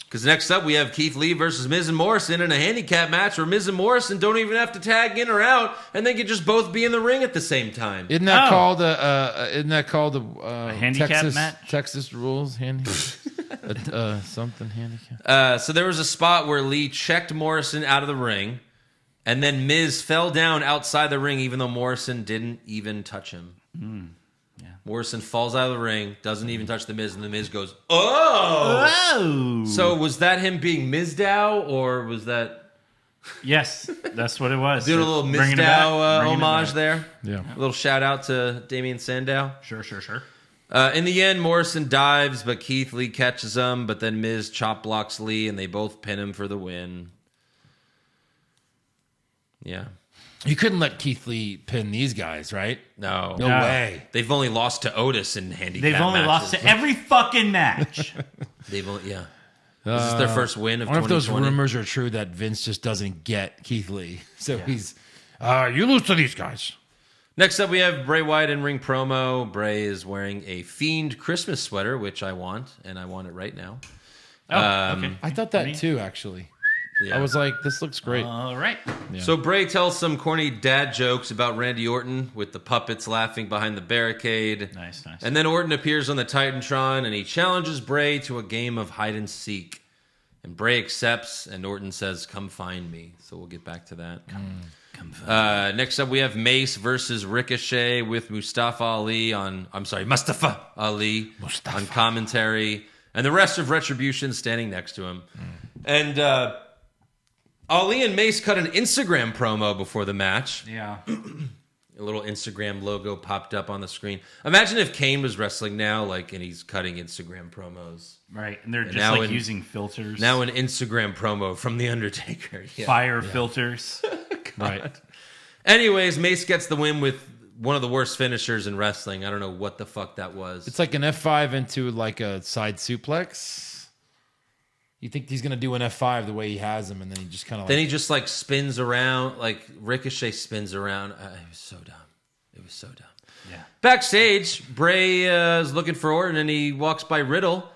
Because next up, we have Keith Lee versus Miz and Morrison in a handicap match where Miz and Morrison don't even have to tag in or out, and they can just both be in the ring at the same time. Isn't that called a handicap Texas, match? Texas rules something handicap. So there was a spot where Lee checked Morrison out of the ring, and then Miz fell down outside the ring, even though Morrison didn't even touch him. Morrison falls out of the ring, doesn't even touch the Miz, and the Miz goes, oh! Oh! So was that him being Mizdow, or was that... Yes, that's what it was. Doing a little Bringing it back. Mizdow Bringing it homage back. there? Yeah. A little shout out to Damian Sandow. Sure. In the end, Morrison dives, but Keith Lee catches him, but then Miz chop blocks Lee, and they both pin him for the win. Yeah. You couldn't let Keith Lee pin these guys, right? No. No way. They've only lost to Otis in handicap They've only lost matches. to every fucking match. They've only, yeah. This is their first win of I wonder if those 2020. rumors are true that Vince just doesn't get Keith Lee. So he's, you lose to these guys. Next up, we have Bray Wyatt in ring promo. Bray is wearing a Fiend Christmas sweater, which I want, and I want it right now. Okay. I thought that too, actually. Yeah. I was like, this looks great. All right. So Bray tells some corny dad jokes about Randy Orton with the puppets laughing behind the barricade. Nice. And then Orton appears on the Titantron and he challenges Bray to a game of hide and seek. And Bray accepts and Orton says, come find me. So we'll get back to that. Come find Next up we have Mace versus Ricochet with Mustafa Ali on commentary. And the rest of Retribution standing next to him. And Ali and Mace cut an Instagram promo before the match. Yeah. A little Instagram logo popped up on the screen. Imagine if Kane was wrestling now, like, and he's cutting Instagram promos. Right. And they're just now like using filters. Now an Instagram promo from The Undertaker. Yeah. Fire filters. Right. Anyways, Mace gets the win with one of the worst finishers in wrestling. I don't know what the fuck that was. It's like an F5 into like a side suplex. You think he's gonna do an F5 the way he has him, and then he just kind of Then he just like spins around, like Ricochet spins around. It was so dumb. It was so dumb. Yeah. Backstage, Bray is looking for Orton, and he walks by Riddle,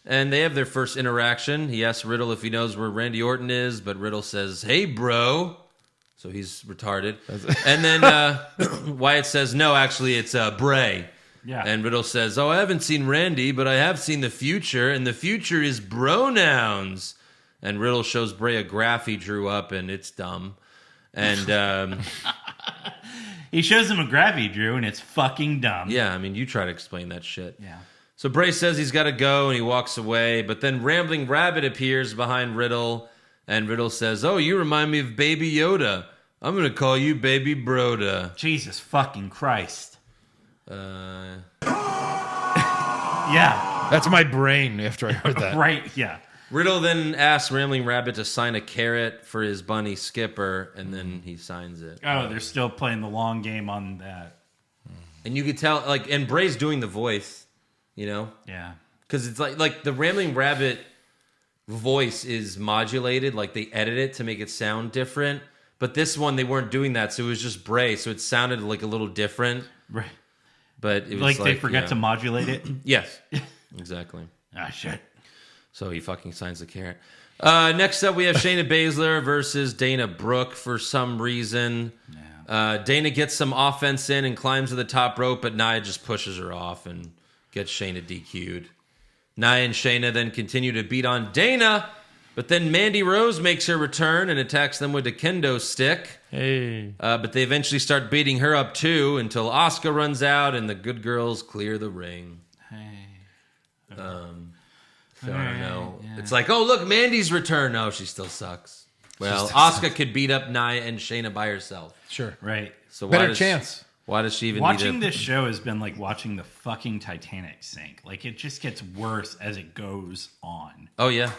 and they have their first interaction. He asks Riddle if he knows where Randy Orton is, but Riddle says, "Hey, bro." So he's retarded. And then Wyatt says, "No, actually, it's Bray." Yeah. And Riddle says, "Oh, I haven't seen Randy, but I have seen the future, and the future is pronouns." And Riddle shows Bray a graph he drew up, and it's dumb. And He shows him a graph he drew, and it's fucking dumb. yeah, I mean, you try to explain that shit. Yeah. So Bray says he's got to go, and he walks away. But then Rambling Rabbit appears behind Riddle, and Riddle says, "Oh, you remind me of Baby Yoda. I'm going to call you Baby Broda." Jesus fucking Christ. Uh, Yeah. That's my brain after I heard that. Right. Yeah. Riddle then asks Rambling Rabbit to sign a carrot for his bunny Skipper, and then he signs it. Oh, they're still playing the long game on that. And you could tell, like, and Bray's doing the voice, you know? Yeah. Because it's like the Rambling Rabbit voice is modulated, like they edit it to make it sound different. But this one, they weren't doing that, so it was just Bray, so it sounded like a little different. Right. But it was Like they forgot yeah. to modulate it. Yes, exactly. Ah, shit. So he fucking signs the carrot. Next up, we have Shayna Baszler versus Dana Brooke for some reason. Dana gets some offense in and climbs to the top rope, but Nia just pushes her off and gets Shayna DQ'd. Nia and Shayna then continue to beat on Dana, but then Mandy Rose makes her return and attacks them with a kendo stick. Hey. But they eventually start beating her up too until Asuka runs out and the good girls clear the ring. So I don't know. Yeah. It's like, oh, look, Mandy's return. No, she still sucks. Well, Asuka could beat up Nia and Shayna by herself. Sure. Right. So Better chance. Why does she even Watching need this show has been like watching the fucking Titanic sink. Like it just gets worse as it goes on. Oh, yeah.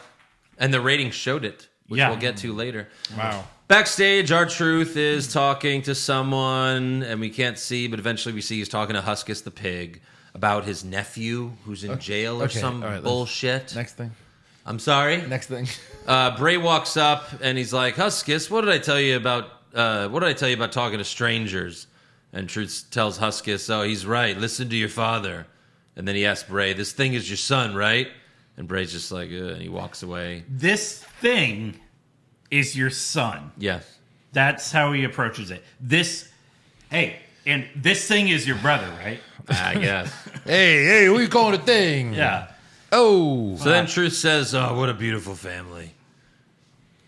And the ratings showed it, which Yeah. we'll get to later. Wow. Backstage, R-Truth is talking to someone, and we can't see, but eventually we see he's talking to Huskus the pig about his nephew who's in jail or Okay, some all right, let's- bullshit. Next thing. I'm sorry? Next thing. Bray walks up and he's like, "Huskus, what did I tell you about talking to strangers?" And Truth tells Huskus, "Oh, he's right. Listen to your father." And then he asks Bray, "This thing is your son, right?" And Bray's just like, ugh, and he walks away. This thing is your son. Yeah. That's how he approaches it. This thing is your brother, right? I guess. Hey, who you calling a thing? Yeah. Oh. So then Truth says, "Oh, what a beautiful family."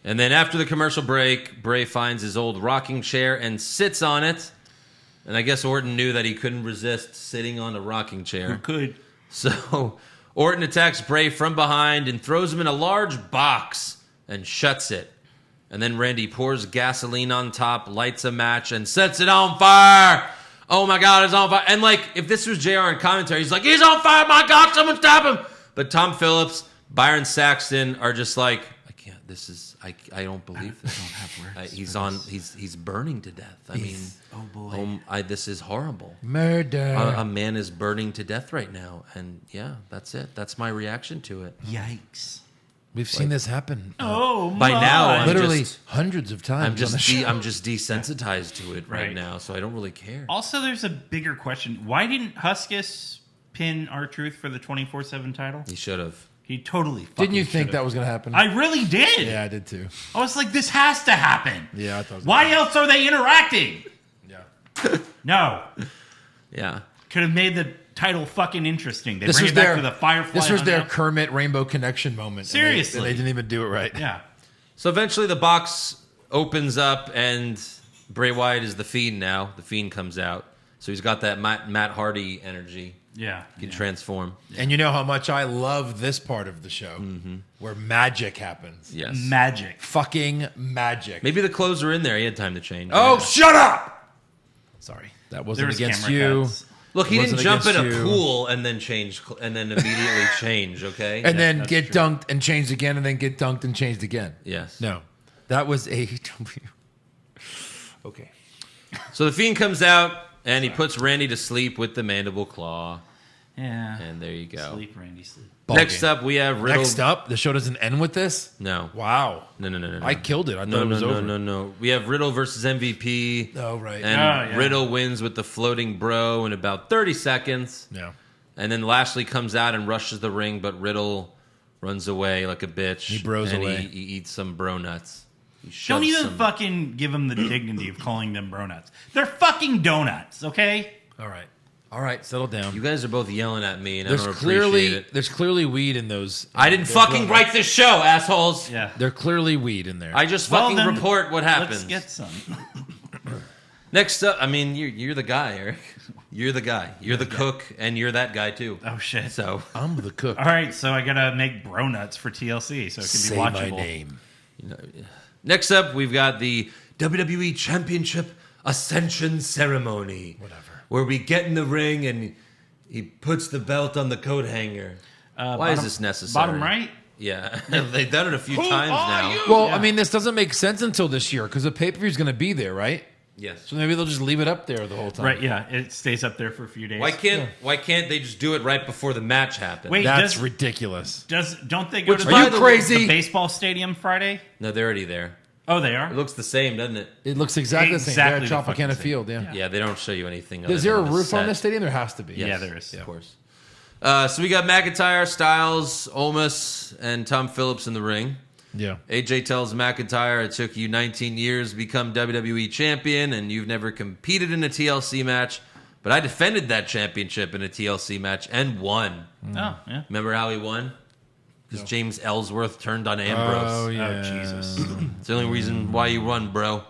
And then after the commercial break, Bray finds his old rocking chair and sits on it. And I guess Orton knew that he couldn't resist sitting on a rocking chair. Who could? So Orton attacks Bray from behind and throws him in a large box and shuts it. And then Randy pours gasoline on top, lights a match, and sets it on fire. Oh my God, it's on fire. And like, if this was JR in commentary, he's like, "He's on fire, my God, someone stop him." But Tom Phillips, Byron Saxton are just like, I don't believe this. I don't have words He's burning to death. I mean, oh boy. this is horrible. Murder. A man is burning to death right now, and yeah, that's it. That's my reaction to it. Yikes. We've seen this happen. Oh, By now, I'm literally just- hundreds of times. I'm on the just show. I'm just desensitized to it right Right. now, so I don't really care. Also, there's a bigger question. Why didn't Huskus pin R-Truth for the 24/7 title? He should have. He totally fucking Didn't you think should've. that was going to happen? I really did. Yeah, I did too. I was like, this has to happen. Yeah, I thought it was Why else are they interacting? Yeah. No. Yeah. Could have made the title fucking interesting. They This bring was it back their to the Firefly. This was their hunt. Kermit Rainbow Connection moment. and Seriously. they didn't even do it right. Yeah. So eventually, the box opens up, and Bray Wyatt is the Fiend now. The Fiend comes out, so he's got that Matt Hardy energy. Yeah. He can transform. And you know how much I love this part of the show where magic happens. Yes. Magic. Fucking magic. Maybe the clothes are in there. He had time to change. Oh, Yeah. shut up! Sorry, that There wasn't was against camera you. cuts. Look, he didn't wasn't jump in a against you. pool and then change, and then immediately change. Okay. And then that's get true. dunked and changed again, and then get dunked and changed again. Yes. No, that was AEW. Okay. So the Fiend comes out and he puts Randy to sleep with the mandible claw. Yeah. And there you go. Sleep, Randy, sleep. Ball Next game. up, we have Riddle. Next up, the show doesn't end with this? No. Wow. No. I killed it. I thought it was over. No. We have Riddle versus MVP. Oh, right. And yeah. Riddle wins with the floating bro in about 30 seconds. Yeah. And then Lashley comes out and rushes the ring, but Riddle runs away like a bitch. He bros and away. He eats some bro nuts. He Don't shoves even some- fucking give them the dignity of calling them bro nuts. They're fucking donuts, okay? All right, settle down. You guys are both yelling at me, and I There's don't appreciate it. there's clearly weed in those. I didn't fucking write this show, assholes. Yeah. They're clearly weed in there. I just Well, fucking then, report what happens. Let's get some. Next up, I mean, you're the guy, Eric. You're the guy. You're the cook, and you're that guy too. Oh, shit. So I'm the cook. All right, so I gotta make bro nuts for TLC so it can Say be my watchable. name. next up, we've got the WWE Championship Ascension Ceremony. Whatever. Where we get in the ring and he puts the belt on the coat hanger. Why is this necessary? Bottom right? Yeah, they've done it a few times now. Well, Yeah. I mean, this doesn't make sense until this year because the pay-per-view is going to be there, right? Yes. So maybe they'll just leave it up there the whole time. Right, yeah. It stays up there for a few days. Why can't they just do it right before the match happens? Wait, That's does, ridiculous. don't they go Which, to by the, the way- crazy? the baseball stadium Friday? No, they're already there. Oh, they are? It looks the same, doesn't it? It looks exactly the same. Exactly They're at the fucking Tropicana same. Field, yeah. Yeah, they don't show you anything. Is there a other than roof on set. this stadium? There has to be. Yeah, there is. Of course. So we got McIntyre, Styles, Omos, and Tom Phillips in the ring. Yeah. AJ tells McIntyre, it took you 19 years to become WWE champion, and you've never competed in a TLC match, but I defended that championship in a TLC match and won. Oh, yeah. Remember how he won? Because James Ellsworth turned on Ambrose. Oh, yeah. Oh, Jesus. It's the only reason why you won, bro.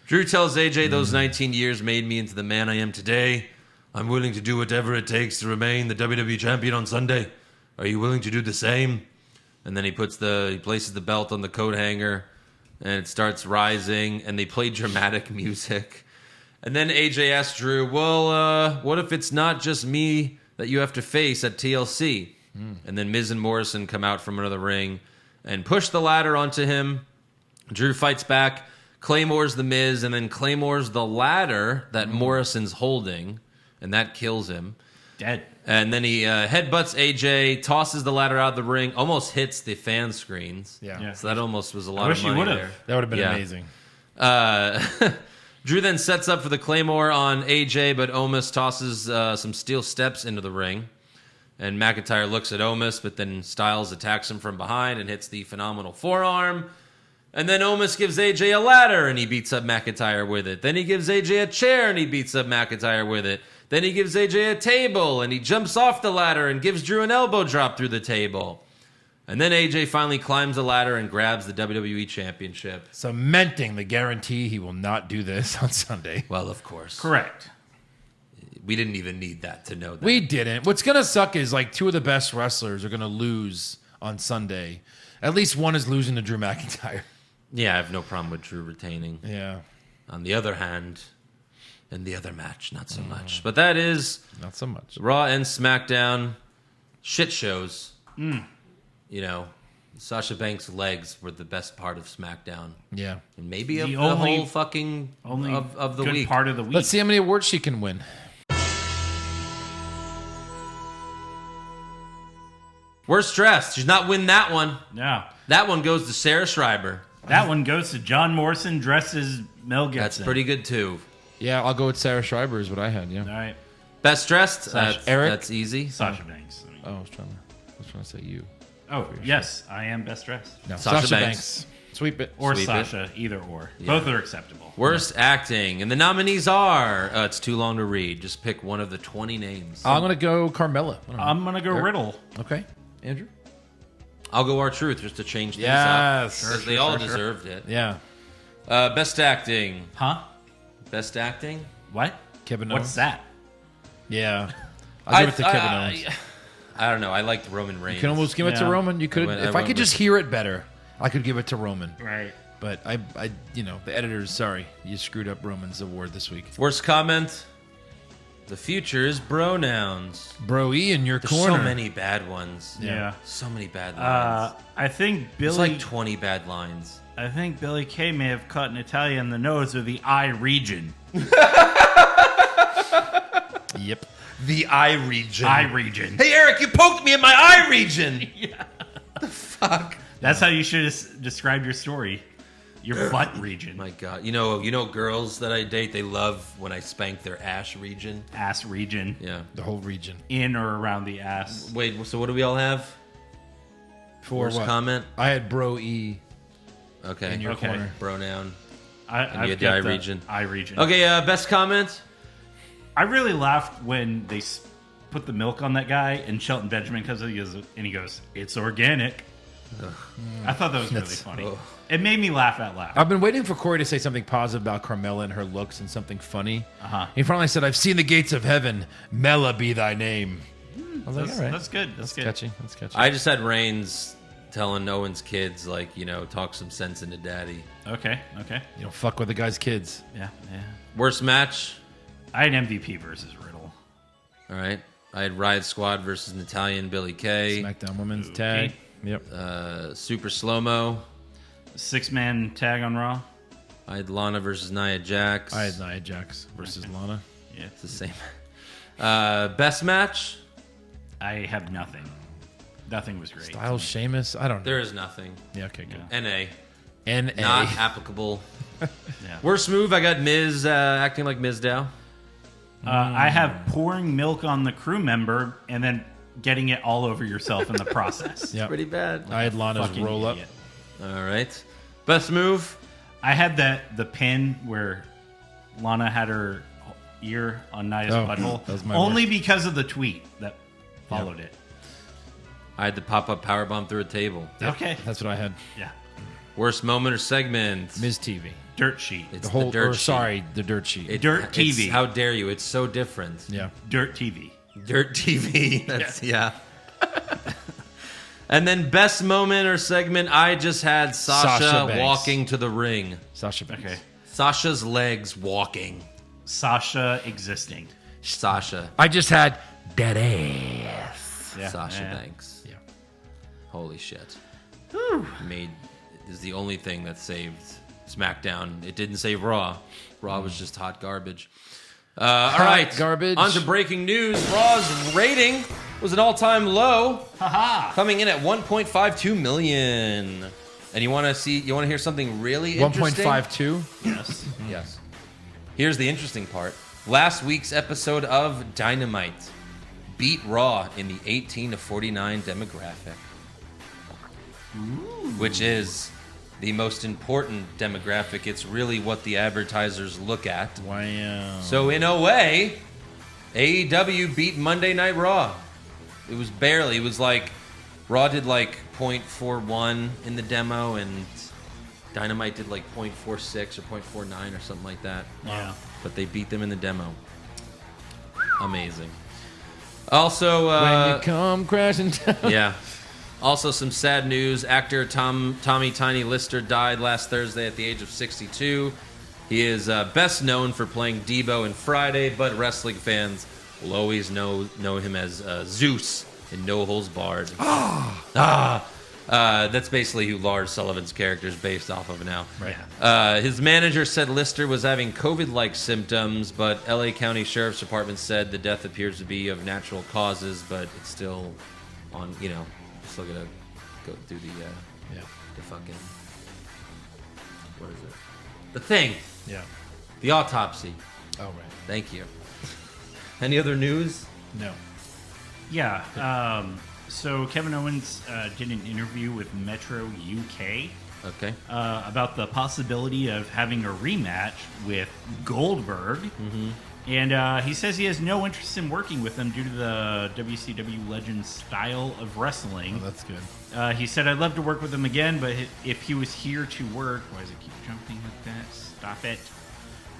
Drew tells AJ those 19 years made me into the man I am today. I'm willing to do whatever it takes to remain the WWE champion on Sunday. Are you willing to do the same? And then he places the belt on the coat hanger, and it starts rising, and they play dramatic music. And then AJ asks Drew, well, what if it's not just me that you have to face at TLC? And then Miz and Morrison come out from another ring and push the ladder onto him. Drew fights back, claymores the Miz, and then claymores the ladder that Morrison's holding, and that kills him. Dead. And then he headbutts AJ, tosses the ladder out of the ring, almost hits the fan screens. Yeah. So that almost was a lot wish of he money would've. there. That would have been Yeah. amazing. Drew then sets up for the Claymore on AJ, but Omos tosses some steel steps into the ring. And McIntyre looks at Omos, but then Styles attacks him from behind and hits the phenomenal forearm. And then Omos gives AJ a ladder and he beats up McIntyre with it. Then he gives AJ a chair and he beats up McIntyre with it. Then he gives AJ a table and he jumps off the ladder and gives Drew an elbow drop through the table. And then AJ finally climbs the ladder and grabs the WWE Championship. Cementing the guarantee he will not do this on Sunday. Well, of course. Correct. We didn't even need that to know that. We didn't. What's going to suck is like two of the best wrestlers are going to lose on Sunday. At least one is losing to Drew McIntyre. Yeah, I have no problem with Drew retaining. Yeah. On the other hand, in the other match, not so much. But that is Not so much. Raw and SmackDown shit shows. You know, Sasha Banks' legs were the best part of SmackDown. Yeah. And maybe of The the only- whole fucking Only of the good week. part of the week. Let's see how many awards she can win. Worst dressed. She's not winning that one. No. That one goes to Sarah Schreiber. That one goes to John Morrison dresses Mel Gibson. That's pretty good too. Yeah, I'll go with Sarah Schreiber is what I had, yeah. All right. Best dressed. Eric? That's easy. Sasha Banks. I mean. Oh, I was trying to say you. Oh, yes. I am best dressed. No, Sasha Banks. Sweep it. Or Sweep it. Sasha. Either or. Both are acceptable. Worst acting. And the nominees are, it's too long to read. Just pick one of the 20 names. I'm going to go Carmella. I don't know. I'm going to go Riddle. Okay. Andrew? I'll go R-Truth just to change things Yes. up. Because they all deserved it. Yeah. Best acting. Huh? Best acting? What? Kevin What's Owens. that? Yeah. I'll give it to Kevin Owens. I don't know. I liked Roman Reigns. You can almost give it to Yeah. Roman. You could, I if I went could just with- hear it better, I could give it to Roman. Right. But I, the editors, sorry, you screwed up Roman's award this week. Worst comment. The future is bronouns. Bro E in your There's corner. so many bad ones. Yeah. So many bad lines. I think There's Billy. like 20 bad lines. I think Billy Kay may have cut Natalia in the nose with the eye region. Yep. The eye region. Eye region. Hey, Eric, you poked me in my eye region. Yeah. The fuck? That's how you should describe your story. Your butt region. My God. You know girls that I date, they love when I spank their ass region. Ass region. Yeah. The whole region. In or around the ass. Wait, so what do we all have? For Worst what? comment? I had bro E Okay. in your corner. Pronoun. And you had the eye region. Eye region. Okay, best comment? I really laughed when they put the milk on that guy, and Shelton Benjamin comes in and he goes, "It's organic." I thought that was really funny. It made me laugh out loud. I've been waiting for Corey to say something positive about Carmella and her looks and something funny. He finally said, "I've seen the gates of heaven. Mella be thy name." I was like, all right. That's good. That's good. Catchy. That's catchy. I just had Reigns telling Owen's kids, like, talk some sense into daddy. Okay. You don't fuck with the guy's kids. Yeah. Worst match? I had MVP versus Riddle. All right. I had Riot Squad versus Natalya and Billie Kay. SmackDown Women's Tag. Yep. Super Slow-Mo. 6-man tag on Raw. I had Lana versus Nia Jax. I had Nia Jax versus Lana. Yeah, it's the same. Best match? I have nothing. Nothing was great. Styles, Sheamus. I don't know. There is nothing. Yeah, okay, good. NA. NA. Not applicable. Yeah. Worst move? I got Miz acting like Mizdow. I have pouring milk on the crew member and then getting it all over yourself in the process. Yep. Pretty bad. I had Lana's Fucking roll up. idiot. All right. Best move? I had the pin where Lana had her ear on Nia's butthole. that was my only worst. because of the tweet that followed it. I had the pop-up powerbomb through a table. Okay. That's what I had. Yeah. Worst moment or segment? Ms. TV. Dirt sheet. It's The whole, dirt or sheet. sorry, the dirt sheet. Dirt TV. How dare you? It's so different. Yeah. Dirt TV. Dirt TV. That's yeah. And then best moment or segment, I just had Sasha Banks. walking to the ring. Sasha Banks. Okay. Sasha's legs walking. Sasha existing. Sasha. I just had dead ass. Yeah. Sasha Yeah. Banks. Yeah. Holy shit. Is the only thing that saved SmackDown. It didn't save Raw. Raw was just hot garbage. All right. garbage. On to breaking news. Raw's rating was an all-time low. Coming in at 1.52 million. And you want to hear something really interesting? 1.52. Yes. Yes. Here's the interesting part. Last week's episode of Dynamite beat Raw in the 18 to 49 demographic. Which is the most important demographic. It's really what the advertisers look at. Wow. So in a way, AEW beat Monday Night Raw. It was barely. It was like Raw did like 0.41 in the demo, and Dynamite did like 0.46 or 0.49 or something like that. Yeah. But they beat them in the demo. Amazing. Also, when you come crashing down. yeah. Also, some sad news. Actor Tommy Tiny Lister died last Thursday at the age of 62. He is best known for playing Debo in Friday, but wrestling fans will always know him as Zeus in No Holds Barred. That's basically who Lars Sullivan's character is based off of now. Right. His manager said Lister was having COVID-like symptoms, but LA County Sheriff's Department said the death appears to be of natural causes, but it's still on, still gonna go through the fucking, what is it? The thing. Yeah. The autopsy. Oh, right. Thank you. Any other news? No. Yeah. So Kevin Owens did an interview with Metro UK Okay. about the possibility of having a rematch with Goldberg. Mm-hmm. And he says he has no interest in working with him due to the WCW Legends style of wrestling. Oh, that's good. He said, I'd love to work with him again, but if he was here to work... Why does it keep jumping like that? Stop it.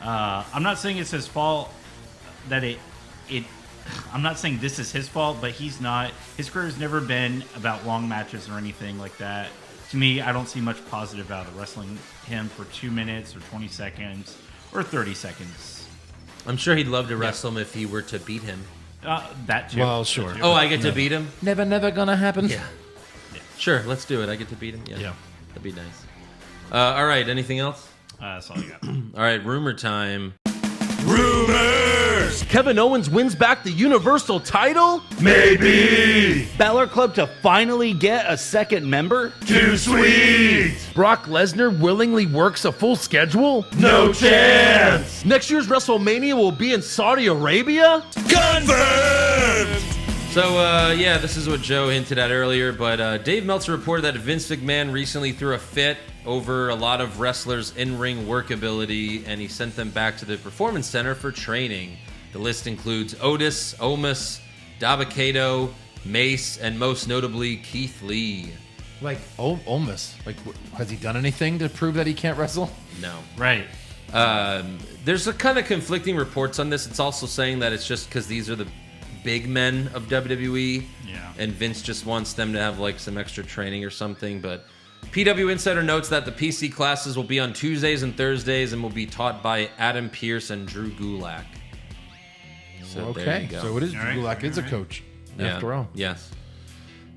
I'm not saying it's his fault that I'm not saying this is his fault, but he's not... His career has never been about long matches or anything like that. To me, I don't see much positive out of wrestling him for 2 minutes or 20 seconds or 30 seconds. I'm sure he'd love to wrestle him if he were to beat him. That too. Well, sure. That too. Oh, I get to beat him? Never gonna happen. Yeah. Sure, let's do it. I get to beat him? Yeah. That'd be nice. All right, anything else? That's all I got. All right, rumor time. Rumors! Kevin Owens wins back the Universal title? Maybe. Balor Club to finally get a second member? Too sweet. Brock Lesnar willingly works a full schedule? No chance. Next year's WrestleMania will be in Saudi Arabia? Confirmed. So, yeah, this is what Joe hinted at earlier, but Dave Meltzer reported that Vince McMahon recently threw a fit over a lot of wrestlers' in-ring workability, and he sent them back to the Performance Center for training. The list includes Otis, Omos, Dabba-Kato, Mace, and most notably, Keith Lee. Like, Omos. Like, has he done anything to prove that he can't wrestle? No. Right. There's a kind of conflicting reports on this. It's also saying that it's just because these are the big men of WWE, and Vince just wants them to have like some extra training or something. But PW Insider notes that the PC classes will be on Tuesdays and Thursdays and will be taught by Adam Pearce and Drew Gulak. So there you go. So it is. All right, Gulak is a coach after all. Yes.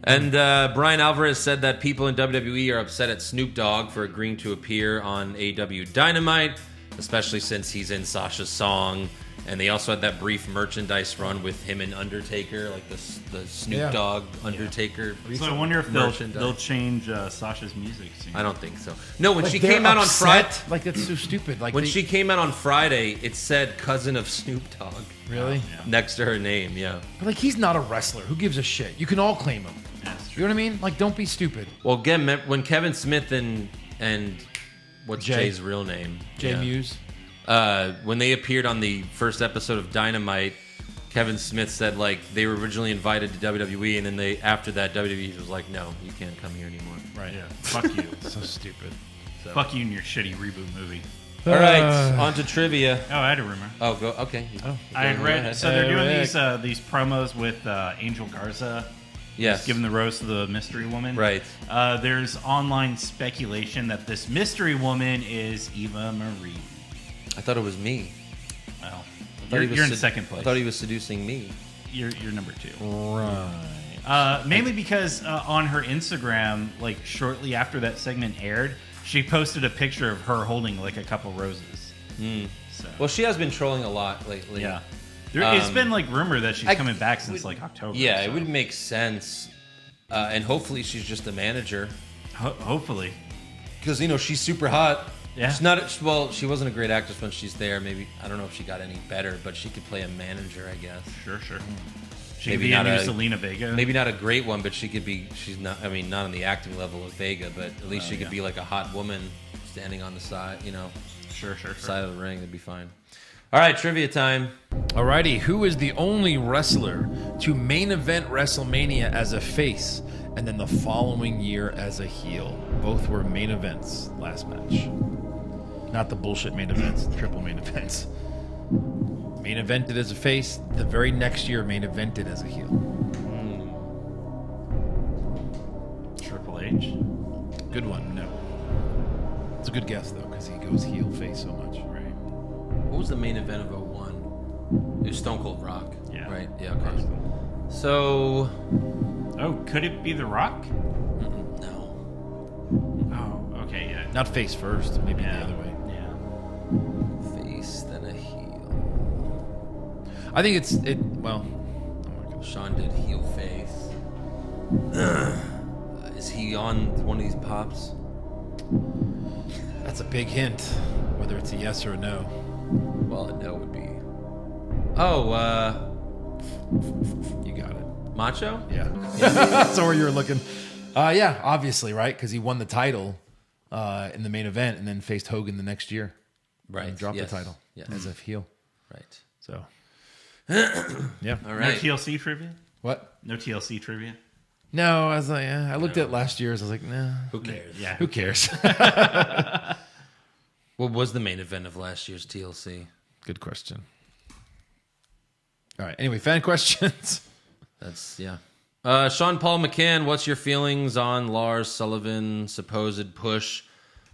And Brian Alvarez said that people in WWE are upset at Snoop Dogg for agreeing to appear on AEW Dynamite, especially since he's in Sasha's song. And they also had that brief merchandise run with him and Undertaker, like the Snoop Dogg Undertaker. So I wonder if merchandise. they'll change Sasha's music soon. I don't think so. No, when Like, she they're came out on Friday, upset? Like, that's so stupid. Like, when they- she came out on Friday, it said cousin of Snoop Dogg Really? next to her name. Yeah. But, like, he's not a wrestler. Who gives a shit? You can all claim him. That's You true. know what I mean? Like, don't be stupid. Well, again, when Kevin Smith and what's Jay. Jay's real name? Jay Yeah. Muse. When they appeared on the first episode of Dynamite, Kevin Smith said like they were originally invited to WWE, and then after that WWE was like, no, you can't come here anymore. Right. Yeah. Fuck you. So stupid. Fuck you and your shitty reboot movie. All right, on to trivia. Oh, I had a rumor. Oh, go okay. I had Go read. ahead. So they're doing these promos with Angel Garza. Yes, Giving the rose to the mystery woman. right. There's online speculation that this mystery woman is Eva Marie. I thought it was me. Well, I thought you're, he was you're in second place. I thought he was seducing me. You're number 2. Right. Mainly because on her Instagram, like shortly after that segment aired, she posted a picture of her holding like a couple roses. So, Well, she has been trolling a lot lately. yeah. It's been like rumored that she's coming back since like October. Yeah, so. it would make sense, and hopefully she's just a manager Hopefully. because she's super hot. Yeah. She's not. Well, she wasn't a great actress when she's there. Maybe I don't know if she got any better, but she could play a manager, I guess. Sure. She Maybe could be a not new a- Selena Vega. Maybe not a great one, but she could be. She's not. I mean, not on the acting level of Vega, but at least she could be like a hot woman standing on the side. Sure. Side of the ring. That'd be fine. All right, trivia time. Alrighty, who is the only wrestler to main event WrestleMania as a face and then the following year as a heel? Both were main events last match. Not the bullshit main events, the triple main events. Main evented as a face, the very next year main evented as a heel. Triple H. Good one, no. It's a good guess though, because he goes heel face so much. Right. What was the main event of 01? It was Stone Cold Rock. Yeah. Right. Yeah. Okay. So Oh, could it be The Rock? no. Oh, okay, yeah. Not face first, maybe Yeah. the other way. Yeah. Face then a heel. I think well, I'm not gonna Sean did heel face. Is he on one of these pops? That's a big hint, whether it's a yes or a no. Well, a no would be. Oh, You got it. Macho? Yeah. That's where you were looking. Yeah, obviously, right? Because he won the title in the main event and then faced Hogan the next year. Right. And dropped Yes. the title Yes. as a heel. Right. So, yeah. All No right. TLC trivia? What? No TLC trivia? No, I was like, I looked at last year's. I was like, nah. Who cares? Yeah. Who cares? What was the main event of last year's TLC? Good question. All right. Anyway, fan questions. That's, yeah. Sean Paul McCann, what's your feelings on Lars Sullivan's supposed push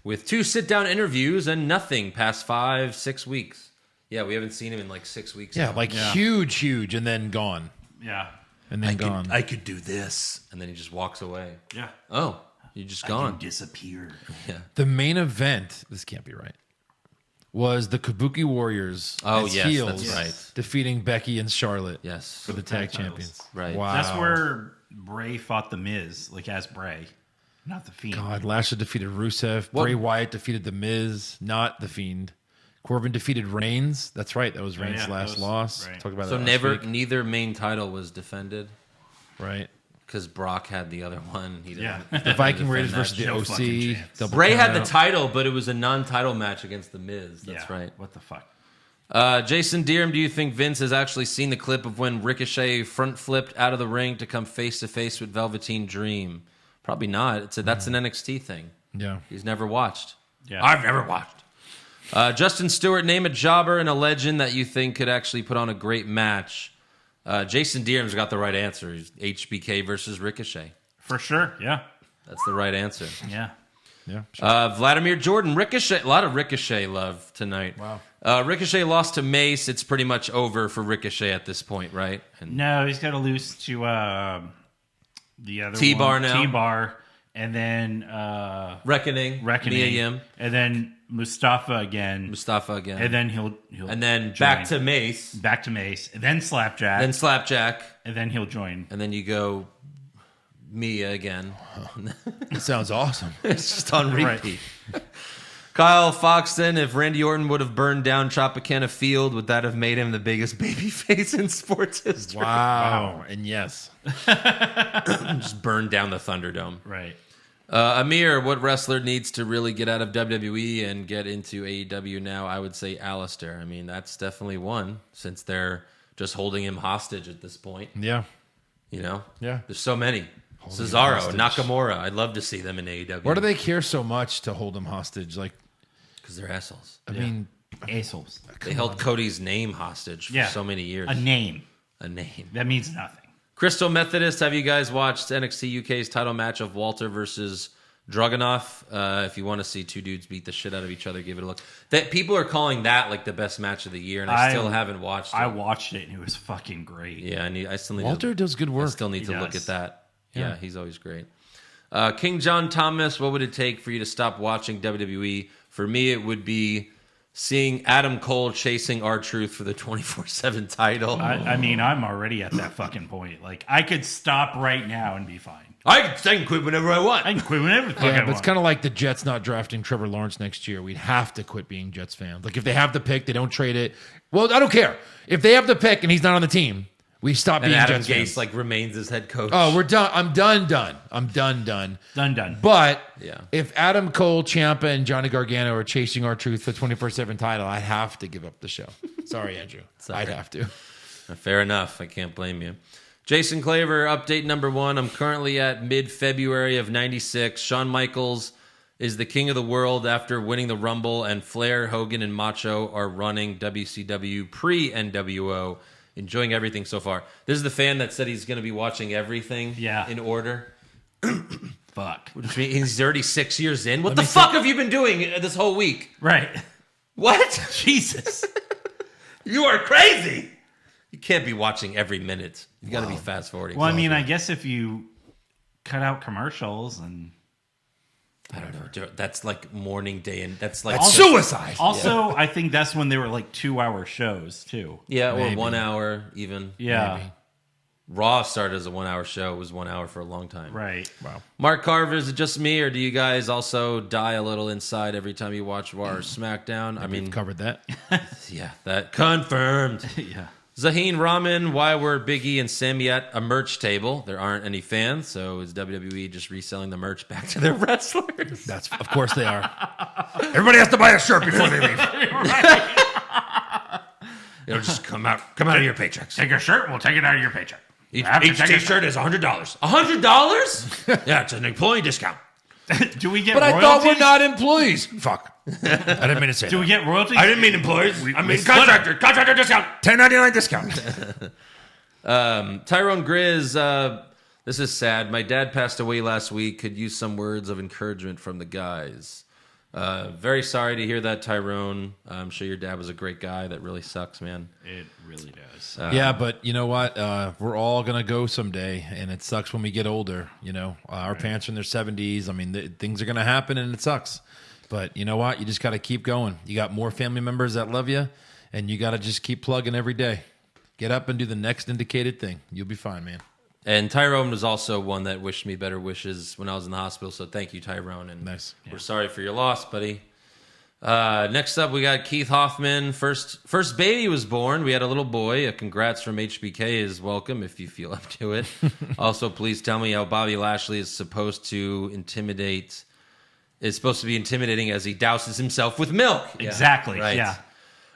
with 2 sit-down interviews and nothing past 5-6 weeks? Yeah, we haven't seen him in like 6 weeks. Yeah, now. like huge, and then gone. Yeah. And then gone. I could do this. And then he just walks away. Yeah. Oh, you're just gone. Disappear. Yeah. The main event, this can't be right, was the Kabuki Warriors. Oh, as yes, heels, that's right. defeating Becky and Charlotte. Yes. for the tag champions. Right. Wow. That's where Bray fought the Miz, like as Bray, not the Fiend. God, Lashley defeated Rusev. Bray Wyatt defeated the Miz, not the Fiend. Corbin defeated Reigns. That's right. That was Reigns' last loss. right. Talked about So that last week. neither main title was defended Right. because Brock had the other one. He didn't. Yeah. The Viking Raiders defend versus that the No fucking OC. chance. Double Bray had the count. title, but it was a non-title match against the Miz. That's right. What the fuck? Jason Deerham, do you think Vince has actually seen the clip of when Ricochet front flipped out of the ring to come face to face with Velveteen Dream? Probably not. That's an NXT thing. Yeah. He's never watched. Yeah. I've never watched. Justin Stewart, name a jobber and a legend that you think could actually put on a great match. Jason Deerham's got the right answer. He's HBK versus Ricochet. For sure. Yeah. That's the right answer. Yeah. Yeah. Vladimir Jordan, Ricochet. A lot of Ricochet love tonight. Wow. Ricochet lost to Mace. It's pretty much over for Ricochet at this point, right? And No, he's got to lose to the other T-Bar one, now. T-Bar, and then Reckoning, Reckoning, Mia Yim, and then Mustafa again, Mustafa again, and then he'll and then join. back to Mace, back to Mace, and then Slapjack, then Slapjack, and then he'll join. and then you go Mia again. That sounds awesome. It's just on repeat. Kyle Foxton, if Randy Orton would have burned down Tropicana Field, would that have made him the biggest babyface in sports history? Wow. And yes. Just burned down the Thunderdome. Right. Amir, what wrestler needs to really get out of WWE and get into AEW now? I would say Alistair. I mean, that's definitely one, since they're just holding him hostage at this point. Yeah. You know? Yeah. There's so many. Holding him Cesaro, hostage. Nakamura. I'd love to see them in AEW. Why do they care so much to hold him hostage? Like, Because they're assholes. I mean, Assholes. They held Cody's name hostage for so many years. A name. A name. That means nothing. Crystal Methodist, have you guys watched NXT UK's title match of Walter versus Dragunov? If you want to see two dudes beat the shit out of each other, give it a look. That people are calling that like the best match of the year, and I still haven't watched it. I watched it, and it was fucking great. Yeah, I still need Walter does good work. I still need He to look does. at that. Yeah, Yeah. he's always great. King John Thomas, what would it take for you to stop watching WWE? For me, it would be seeing Adam Cole chasing R-Truth for the 24/7 title. I mean, I'm already at that fucking point. Like, I could stop right now and be fine. I can quit whenever I want. I can quit whenever the fuck I yeah, but want. it's kind of like the Jets not drafting Trevor Lawrence next year. We'd have to quit being Jets fans. Like, if they have the pick, they don't trade it. Well, I don't care. If they have the pick and he's not on the team, we stop And being Adam Jets Gase fans. like remains as head coach. Oh, we're done. I'm done. I'm done. Done. But Yeah. if Adam Cole, Ciampa, and Johnny Gargano are chasing R-Truth for the 24/7 title, I'd have to give up the show. Sorry, Andrew. I'd have to. Fair enough. I can't blame you. Jason Claver, update number 1. I'm currently at mid-February of 96. Shawn Michaels is the king of the world after winning the Rumble, and Flair, Hogan, and Macho are running WCW pre-NWO. Enjoying everything so far. This is the fan that said he's going to be watching everything in order. Fuck. Which means he's already 6 years in. What the fuck have you been doing this whole week? Right. What? Jesus. You are crazy. You can't be watching every minute. You got to be fast forwarding. Well, I mean, I guess if you cut out commercials and I don't know. That's like morning day, and that's like Suicide. also, I think that's when they were like 2-hour shows too. Yeah, or Maybe. 1 hour even. Yeah. Maybe. Raw started as a 1 hour show. It was 1 hour for a long time. Right. Wow. Mark Carver, is it just me, or do you guys also die a little inside every time you watch Raw or SmackDown? I mean, We've covered that. yeah, that confirmed. Yeah. Zaheen Rahman, why were Big E and Sammy at a merch table? There aren't any fans, so is WWE just reselling the merch back to their wrestlers? That's of course they are. Everybody has to buy a shirt before they leave. It'll just come out of your paychecks. Take a shirt, we'll take it out of your paycheck. Each Have to take a t-shirt is $100. $100? Yeah, it's an employee discount. Do we get But I royalties? thought we're not employees. Fuck. I didn't mean to say Do that. we get royalties? I didn't mean employees. I mean Contractor discount. $10.99 discount. Tyrone Grizz, this is sad. My dad passed away last week. Could use some words of encouragement from the guys. Very sorry to hear that, Tyrone. I'm sure your dad was a great guy. That really sucks, man. It really does. Yeah, but you know what? We're all gonna go someday, and it sucks when we get older. You know, our parents are in their 70s. I mean, things are gonna happen, and it sucks. But you know what? You just got to keep going. You got more family members that love you, and you got to just keep plugging every day. Get up and do the next indicated thing. You'll be fine, man. And Tyrone was also one that wished me better wishes when I was in the hospital. So thank you, Tyrone. And Nice. we're sorry for your loss, buddy. Next up, we got Keith Hoffman. First baby was born. We had a little boy. A congrats from HBK is welcome if you feel up to it. Also, please tell me how Bobby Lashley is supposed to intimidate. Is supposed to be intimidating as he douses himself with milk. Yeah, Exactly. right. Yeah.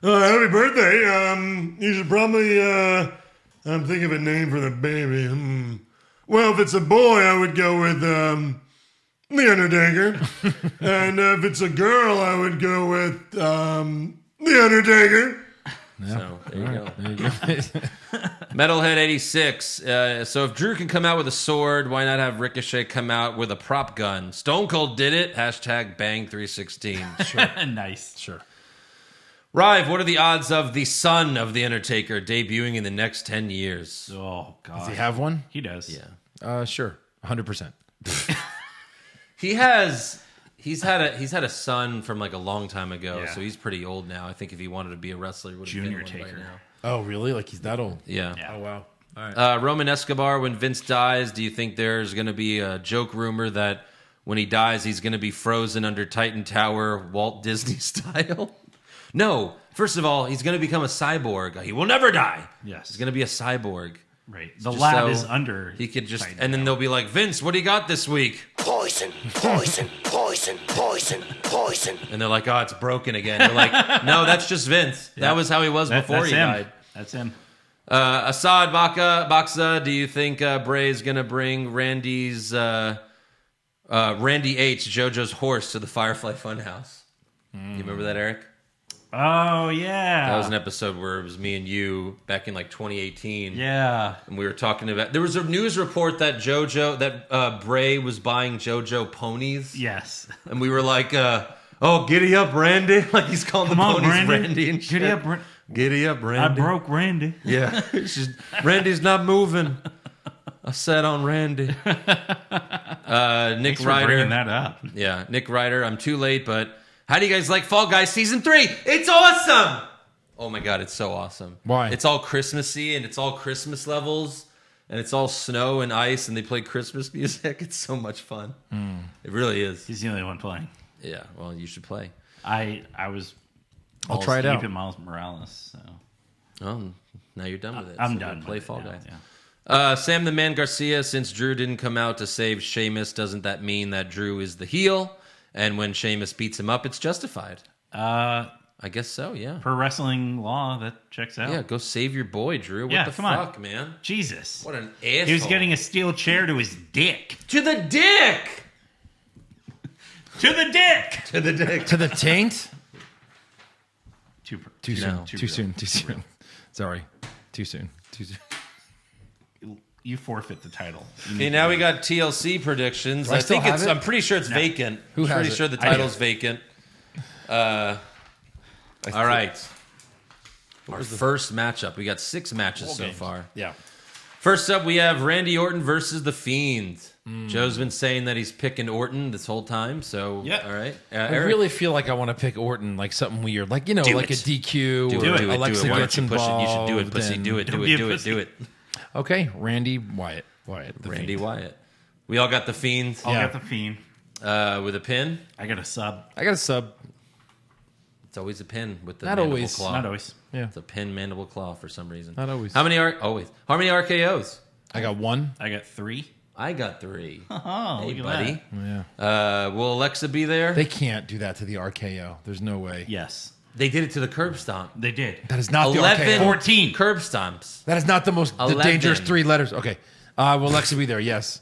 Happy birthday. You should probably, I'm thinking of a name for the baby. Well, if it's a boy, I would go with, The Undertaker. And if it's a girl, I would go with, The Undertaker. So there you go. Metalhead 86. So if Drew can come out with a sword, why not have Ricochet come out with a prop gun? Stone Cold did it. Hashtag bang 316. Sure. Nice. Sure. Rive, what are the odds of the son of The Undertaker debuting in the next 10 years? Oh, God. Does he have one? He does. Yeah. Sure. 100%. He's had a son from like a long time ago, Yeah. so he's pretty old now. I think if he wanted to be a wrestler, he would have been Junior one by Taker. now. Oh, really? Like he's that old? Yeah. Yeah. Oh, wow. All right. Roman Escobar, when Vince dies, do you think there's going to be a joke rumor that when he dies, he's going to be frozen under Titan Tower, Walt Disney style? No. First of all, he's going to become a cyborg. He will never die. Yes. He's going to be a cyborg. Right. The Just lab so is under. He could just, Titan and then Tower. they'll be like, Vince, what do you got this week? Poison, poison, poison, poison, poison. And they're like, oh, it's broken again. They're like, no, that's just Vince. That was how he was before that's he him. died. That's him. Assad Baxa, do you think Bray is going to bring Randy H, JoJo's horse, to the Firefly Funhouse? You remember that, Eric? Oh, yeah. That was an episode where it was me and you back in like 2018. Yeah. And we were talking about, there was a news report that Bray was buying JoJo ponies. Yes. And we were like, oh, giddy up, Randy. Like he's calling Come the on, ponies Randy. Randy and shit. Giddy up, Giddy up, I Randy. broke Randy. Yeah. It's just, Randy's not moving. I sat on Randy. Nick Thanks for Ryder. bringing that up. Yeah, Nick Ryder. I'm too late, but how do you guys like Fall Guys Season 3? It's awesome! Oh my God, it's so awesome. Why? It's all Christmassy, and it's all Christmas levels, and it's all snow and ice, and they play Christmas music. It's so much fun. It really is. He's the only one playing. Yeah, well, you should play. I was. I'll balls try it deep out. in Miles Morales. So Oh, now you're done with it. I'm So done. Play with Fall it now, Guys. Yeah. Sam the Man Garcia, since Drew didn't come out to save Sheamus, doesn't that mean that Drew is the heel? And when Sheamus beats him up, it's justified. I guess so, yeah. Per wrestling law, that checks out. Yeah, go save your boy, Drew. What Yeah, the come on. fuck, man? Jesus. What an asshole. He was getting a steel chair to his dick. To the dick! To the dick! To the dick. To the taint? Too soon. No. Too soon. Too soon. Sorry. Too soon. Too soon. You forfeit the title. Okay, now we got TLC predictions. Do I still have it? I'm pretty sure it's vacant. Who has pretty it? sure the I do. title's vacant. All right. Our first matchup. We got 6 matches so far. Yeah. First up, we have Randy Orton versus The Fiend. Joe's been saying that he's picking Orton this whole time, so Yeah. all right. I Eric? really feel like I want to pick Orton, like something weird, like Do like it. a DQ do or it, do it, Alexa do it. Why gets don't you push it? You should do it, involved pussy. and- Do it, do Don't it, be a do it, pussy. do it. Okay, Randy Wyatt. The Randy Fiend. Wyatt. We all got The Fiend I'll Yeah. get the Fiend. with a pin. I got a sub. I got a sub. It's always a pin with the Not mandible always. claw. Not always. Yeah, It's a pin mandible claw for some reason. not always. How many always? How many RKOs? I got one. I got 3. I got 3. Oh, Hey, look at buddy. that. Yeah, Will Alexa be there? they can't do that to the RKO. There's no way. Yes, They did it to the curb stomp. they did. That is not 11 the RKO. 14. curb stomps. That is not the most the 11. dangerous 3 letters. Okay, will Alexa be there? Yes.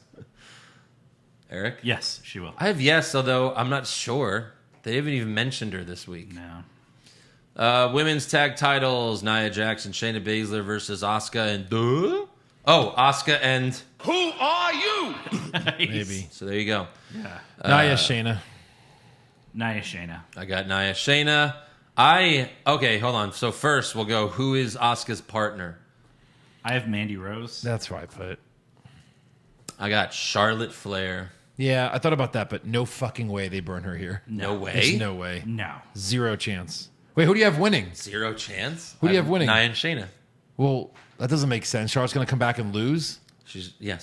Eric? Yes, she will. I have yes, although I'm not sure. They haven't even mentioned her this week. No. Women's tag titles: Nia Jax and Shayna Baszler versus Asuka and Asuka and Who are you? Maybe. so there you go. Yeah. Nia Shayna. Nia Shayna. I got Nia Shayna. Okay, hold on. So first we'll go. Who is Asuka's partner? I have Mandy Rose. That's why I put it. I got Charlotte Flair. Yeah, I thought about that, but no fucking way they burn her here. No way. There's no way. No. Zero chance. Wait, who do you have winning? Zero chance. Who do you have winning? Nia and Shayna. Well, that doesn't make sense. Charlotte's going to come back and lose? She's going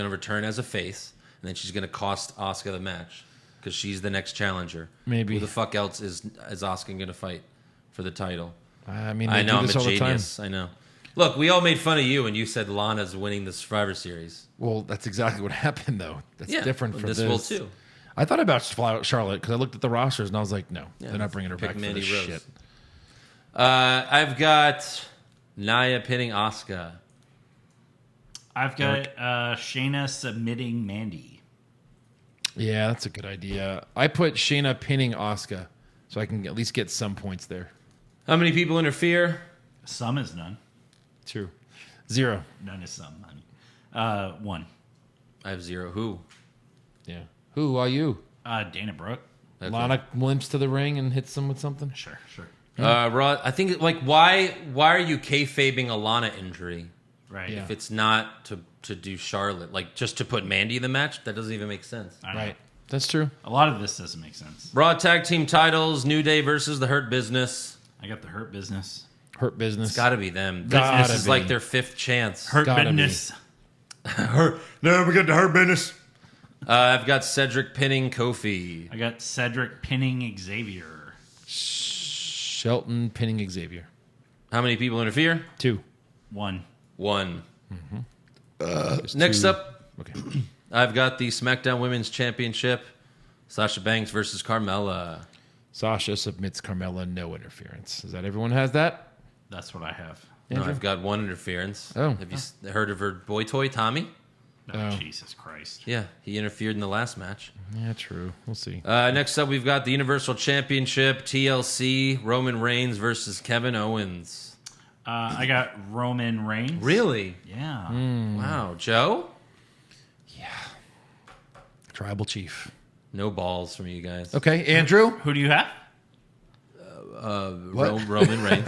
to return as a face, and then she's going to cost Asuka the match because she's the next challenger. Maybe. Who the fuck else is Asuka going to fight for the title? I mean, I they know do I'm this a all the time. genius. I know. Look, we all made fun of you, and you said Lana's winning the Survivor Series. Well, that's exactly what happened, though. That's different from this. this. Will too. I thought about Charlotte because I looked at the rosters and I was like, no, they're not bringing her pick back for Mandy this Rose. shit. I've got Nia pinning Asuka. I've got Shayna submitting Mandy. Yeah, that's a good idea. I put Shayna pinning Asuka so I can at least get some points there. How many people interfere? Some is none. True. 0. None is some, honey. 1. I have 0. Who? Yeah. Who are you? Dana Brooke. Okay. Lana limps to the ring and hits them with something? Sure. Raw. I think why are you kayfabing a Lana injury? Right. Yeah. If it's not to do Charlotte, like just to put Mandy in the match, that doesn't even make sense. I know. Right. That's true. A lot of this doesn't make sense. Raw tag team titles: New Day versus the Hurt Business. I got the Hurt Business. Hurt Business. It's got to be them. Gotta This is be. like their 5th chance. Hurt Gotta be. Business. Now we get to her business. I've got Cedric pinning Kofi. I got Cedric pinning Xavier. Shelton pinning Xavier. How many people interfere? 2. 1. 1. Next up, Okay. I've got the SmackDown Women's Championship. Sasha Banks versus Carmella. Sasha submits Carmella, no interference. Is that everyone has that? That's what I have. No, Andrew? I've got 1 interference. Oh. Have you heard of her boy toy, Tommy? Oh, Jesus Christ. Yeah, he interfered in the last match. Yeah, true. We'll see. Next up, we've got the Universal Championship, TLC, Roman Reigns versus Kevin Owens. I got Roman Reigns. Really? Yeah. Wow. Joe? Tribal Chief. No balls from you guys. Okay, Andrew? Who do you have? Roman Reigns.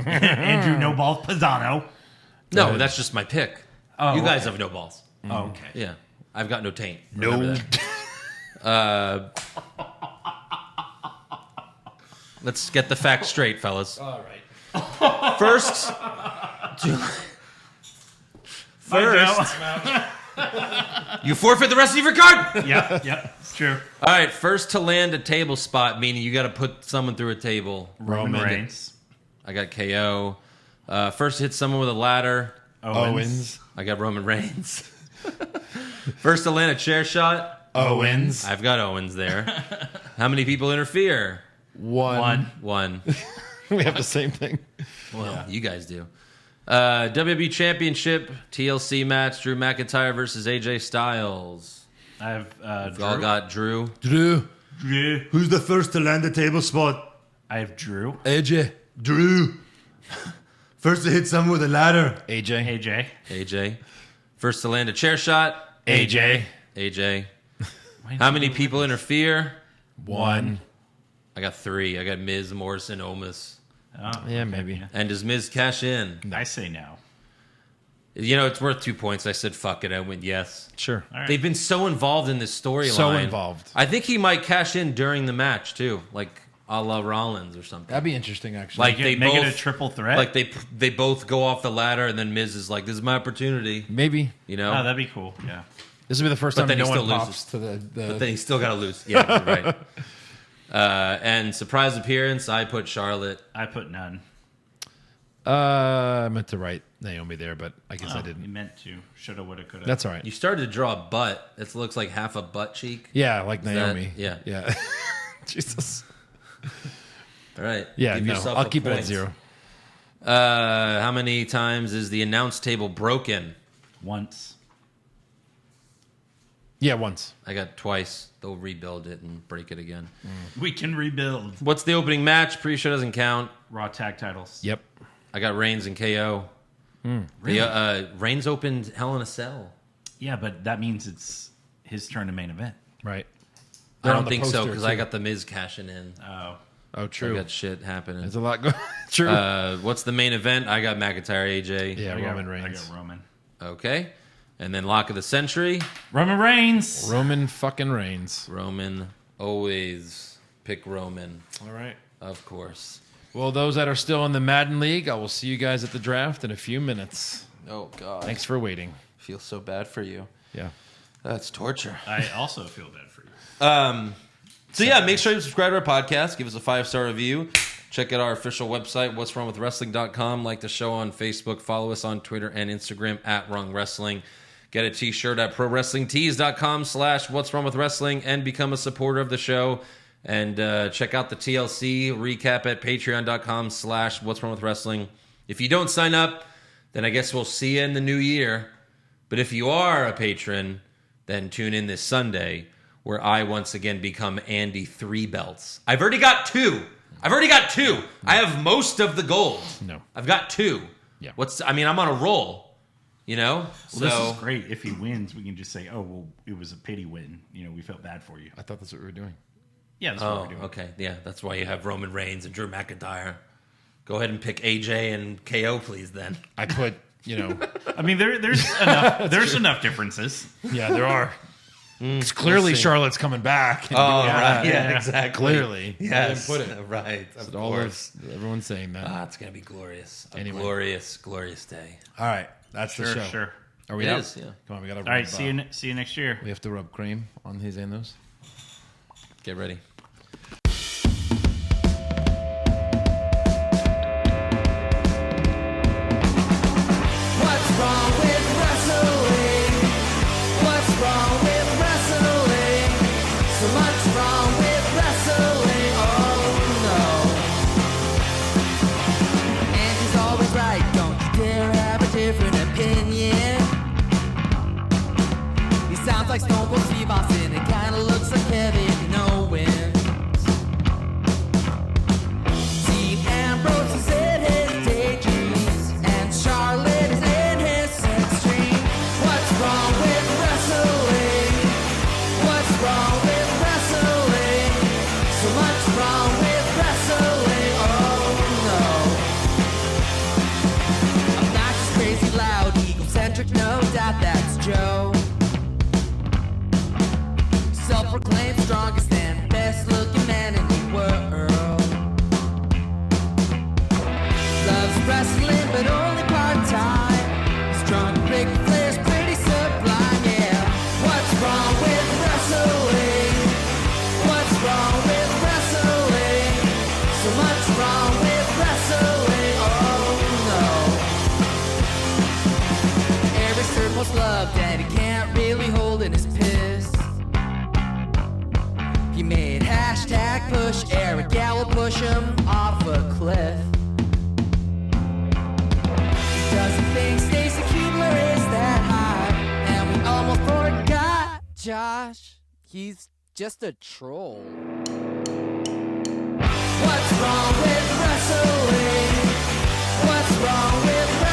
Andrew No Balls Pisano. No, that's just my pick. Oh, you guys okay. have no balls. Oh, okay. Yeah. I've got no taint. No. Remember that. Let's get the facts straight, fellas. All right. First, you forfeit the rest of your card. Yep. It's true. All right, first to land a table spot, meaning you got to put someone through a table. Roman Reigns. I got KO. First to hit someone with a ladder. Owens. I got Roman Reigns. First to land a chair shot. Owens. I've got Owens there. How many people interfere? 1. 1. We have the same thing. Well, you guys do. WWE Championship TLC match: Drew McIntyre versus AJ Styles. I have We've all got Drew. Drew. Drew. Who's the first to land the table spot? I have Drew. AJ. Drew. First to hit someone with a ladder. AJ. AJ. First to land a chair shot. AJ. AJ. How many people interfere? 1. I got 3. I got Miz, Morrison, Omos. Oh, Yeah, maybe. And does Miz cash in? I say no. You know, it's worth 2 points. I said fuck it. I went yes. Sure. All right. They've been so involved in this storyline. So involved. I think he might cash in during the match too, like a la Rollins or something. That'd be interesting, actually. Like they Make both, it a triple threat. like they both go off the ladder, and then Miz is like, "This is my opportunity," Maybe. you know. Oh, that'd be cool. Yeah. This will be the first But time then he no one still pops loses. to the But then he's still got to lose. Yeah, you're right. And surprise appearance, I put Charlotte. I put none. I meant to write Naomi there, but I guess I You didn't. meant to. Shoulda, woulda, coulda. That's all right. You started to draw a butt. It looks like half a butt cheek. Yeah, like that- Naomi. yeah. Yeah. Jesus. All right. Yeah, Give no. yourself I'll a keep it at point. 0. How many times is the announce table broken? Once. Yeah, once. I got twice. They'll rebuild it and break it again. We can rebuild. What's the opening match? Pre-show doesn't count. Raw tag titles. Yep. I got Reigns and KO. Really? Reigns opened Hell in a Cell. Yeah, but that means it's his turn to main event. Right. I They're on don't the think so poster, because too. I got the Miz cashing in. Oh. Oh, I true. got shit happening. There's a lot going. True. What's the main event? I got McIntyre, AJ. yeah, I got- Roman Reigns. I got Roman. Okay. And then lock of the century. Roman Reigns. Roman fucking Reigns. Roman. Always pick Roman. All right. Of course. Well, those that are still in the Madden League, I will see you guys at the draft in a few minutes. Oh, God. Thanks for waiting. Feel so bad for you. Yeah. That's torture. I also feel bad for you. So yeah, make sure you subscribe to our podcast. Give us a 5-star review. Check out our official website, what'swrongwithwrestling.com. Like the show on Facebook. Follow us on Twitter and Instagram at Wrong Wrestling. Get a t-shirt at prowrestlingtees.com/what'swrongwithwrestling and become a supporter of the show. And check out the TLC recap at patreon.com/what'swrongwithwrestling. If you don't sign up, then I guess we'll see you in the new year. But if you are a patron, then tune in this Sunday where I once again become Andy 3 belts. I've already got 2. I have most of the gold. No. I've got 2. Yeah. I'm on a roll. You know? Well, this is great. If he wins, we can just say, oh, well, it was a pity win. You know, we felt bad for you. I thought that's what we were doing. Yeah, that's what we're doing. Okay. Yeah, that's why you have Roman Reigns and Drew McIntyre. Go ahead and pick AJ and KO, please, then. I put, I mean, there's enough. There's enough differences. Yeah, there are. It's clearly Charlotte's coming back. Right. Yeah, exactly. Clearly. Yes. I didn't put it. Right. Of all course. Everyone's saying that. It's going to be glorious. Anyway. Glorious, glorious day. All right. That's the show. Sure. Are we It out? is, yeah. Come on, we got to All right, see you next year. We have to rub cream on his and those. Get ready. What's wrong with wrestling? What's wrong with wrestling? So much wrong with wrestling. Oh no. And he's always right. Don't you dare have a different opinion. He sounds like Stone Cold Steve Austin. It kinda looks like Kevin Owens. Dean Ambrose is in his daydreams, and Charlotte is in his sex dream. What's wrong with wrestling? What's wrong with wrestling? So much wrong with wrestling. Oh no. Obnoxious, crazy, loud, egocentric, no doubt that's Joe. Self-proclaimed strongest and best-looking man in the world. Loves wrestling, but only part-time. Strong, big players, pretty sublime, yeah. What's wrong with wrestling? What's wrong with wrestling? So much wrong with wrestling, oh no. Eric's third most loved, and he can't really hold in his piss. He made hashtag push Eric, yeah, we'll push him off a cliff. He doesn't think Stacey Keebler is that high, and we almost forgot Josh. He's just a troll. What's wrong with wrestling? What's wrong with wrestling?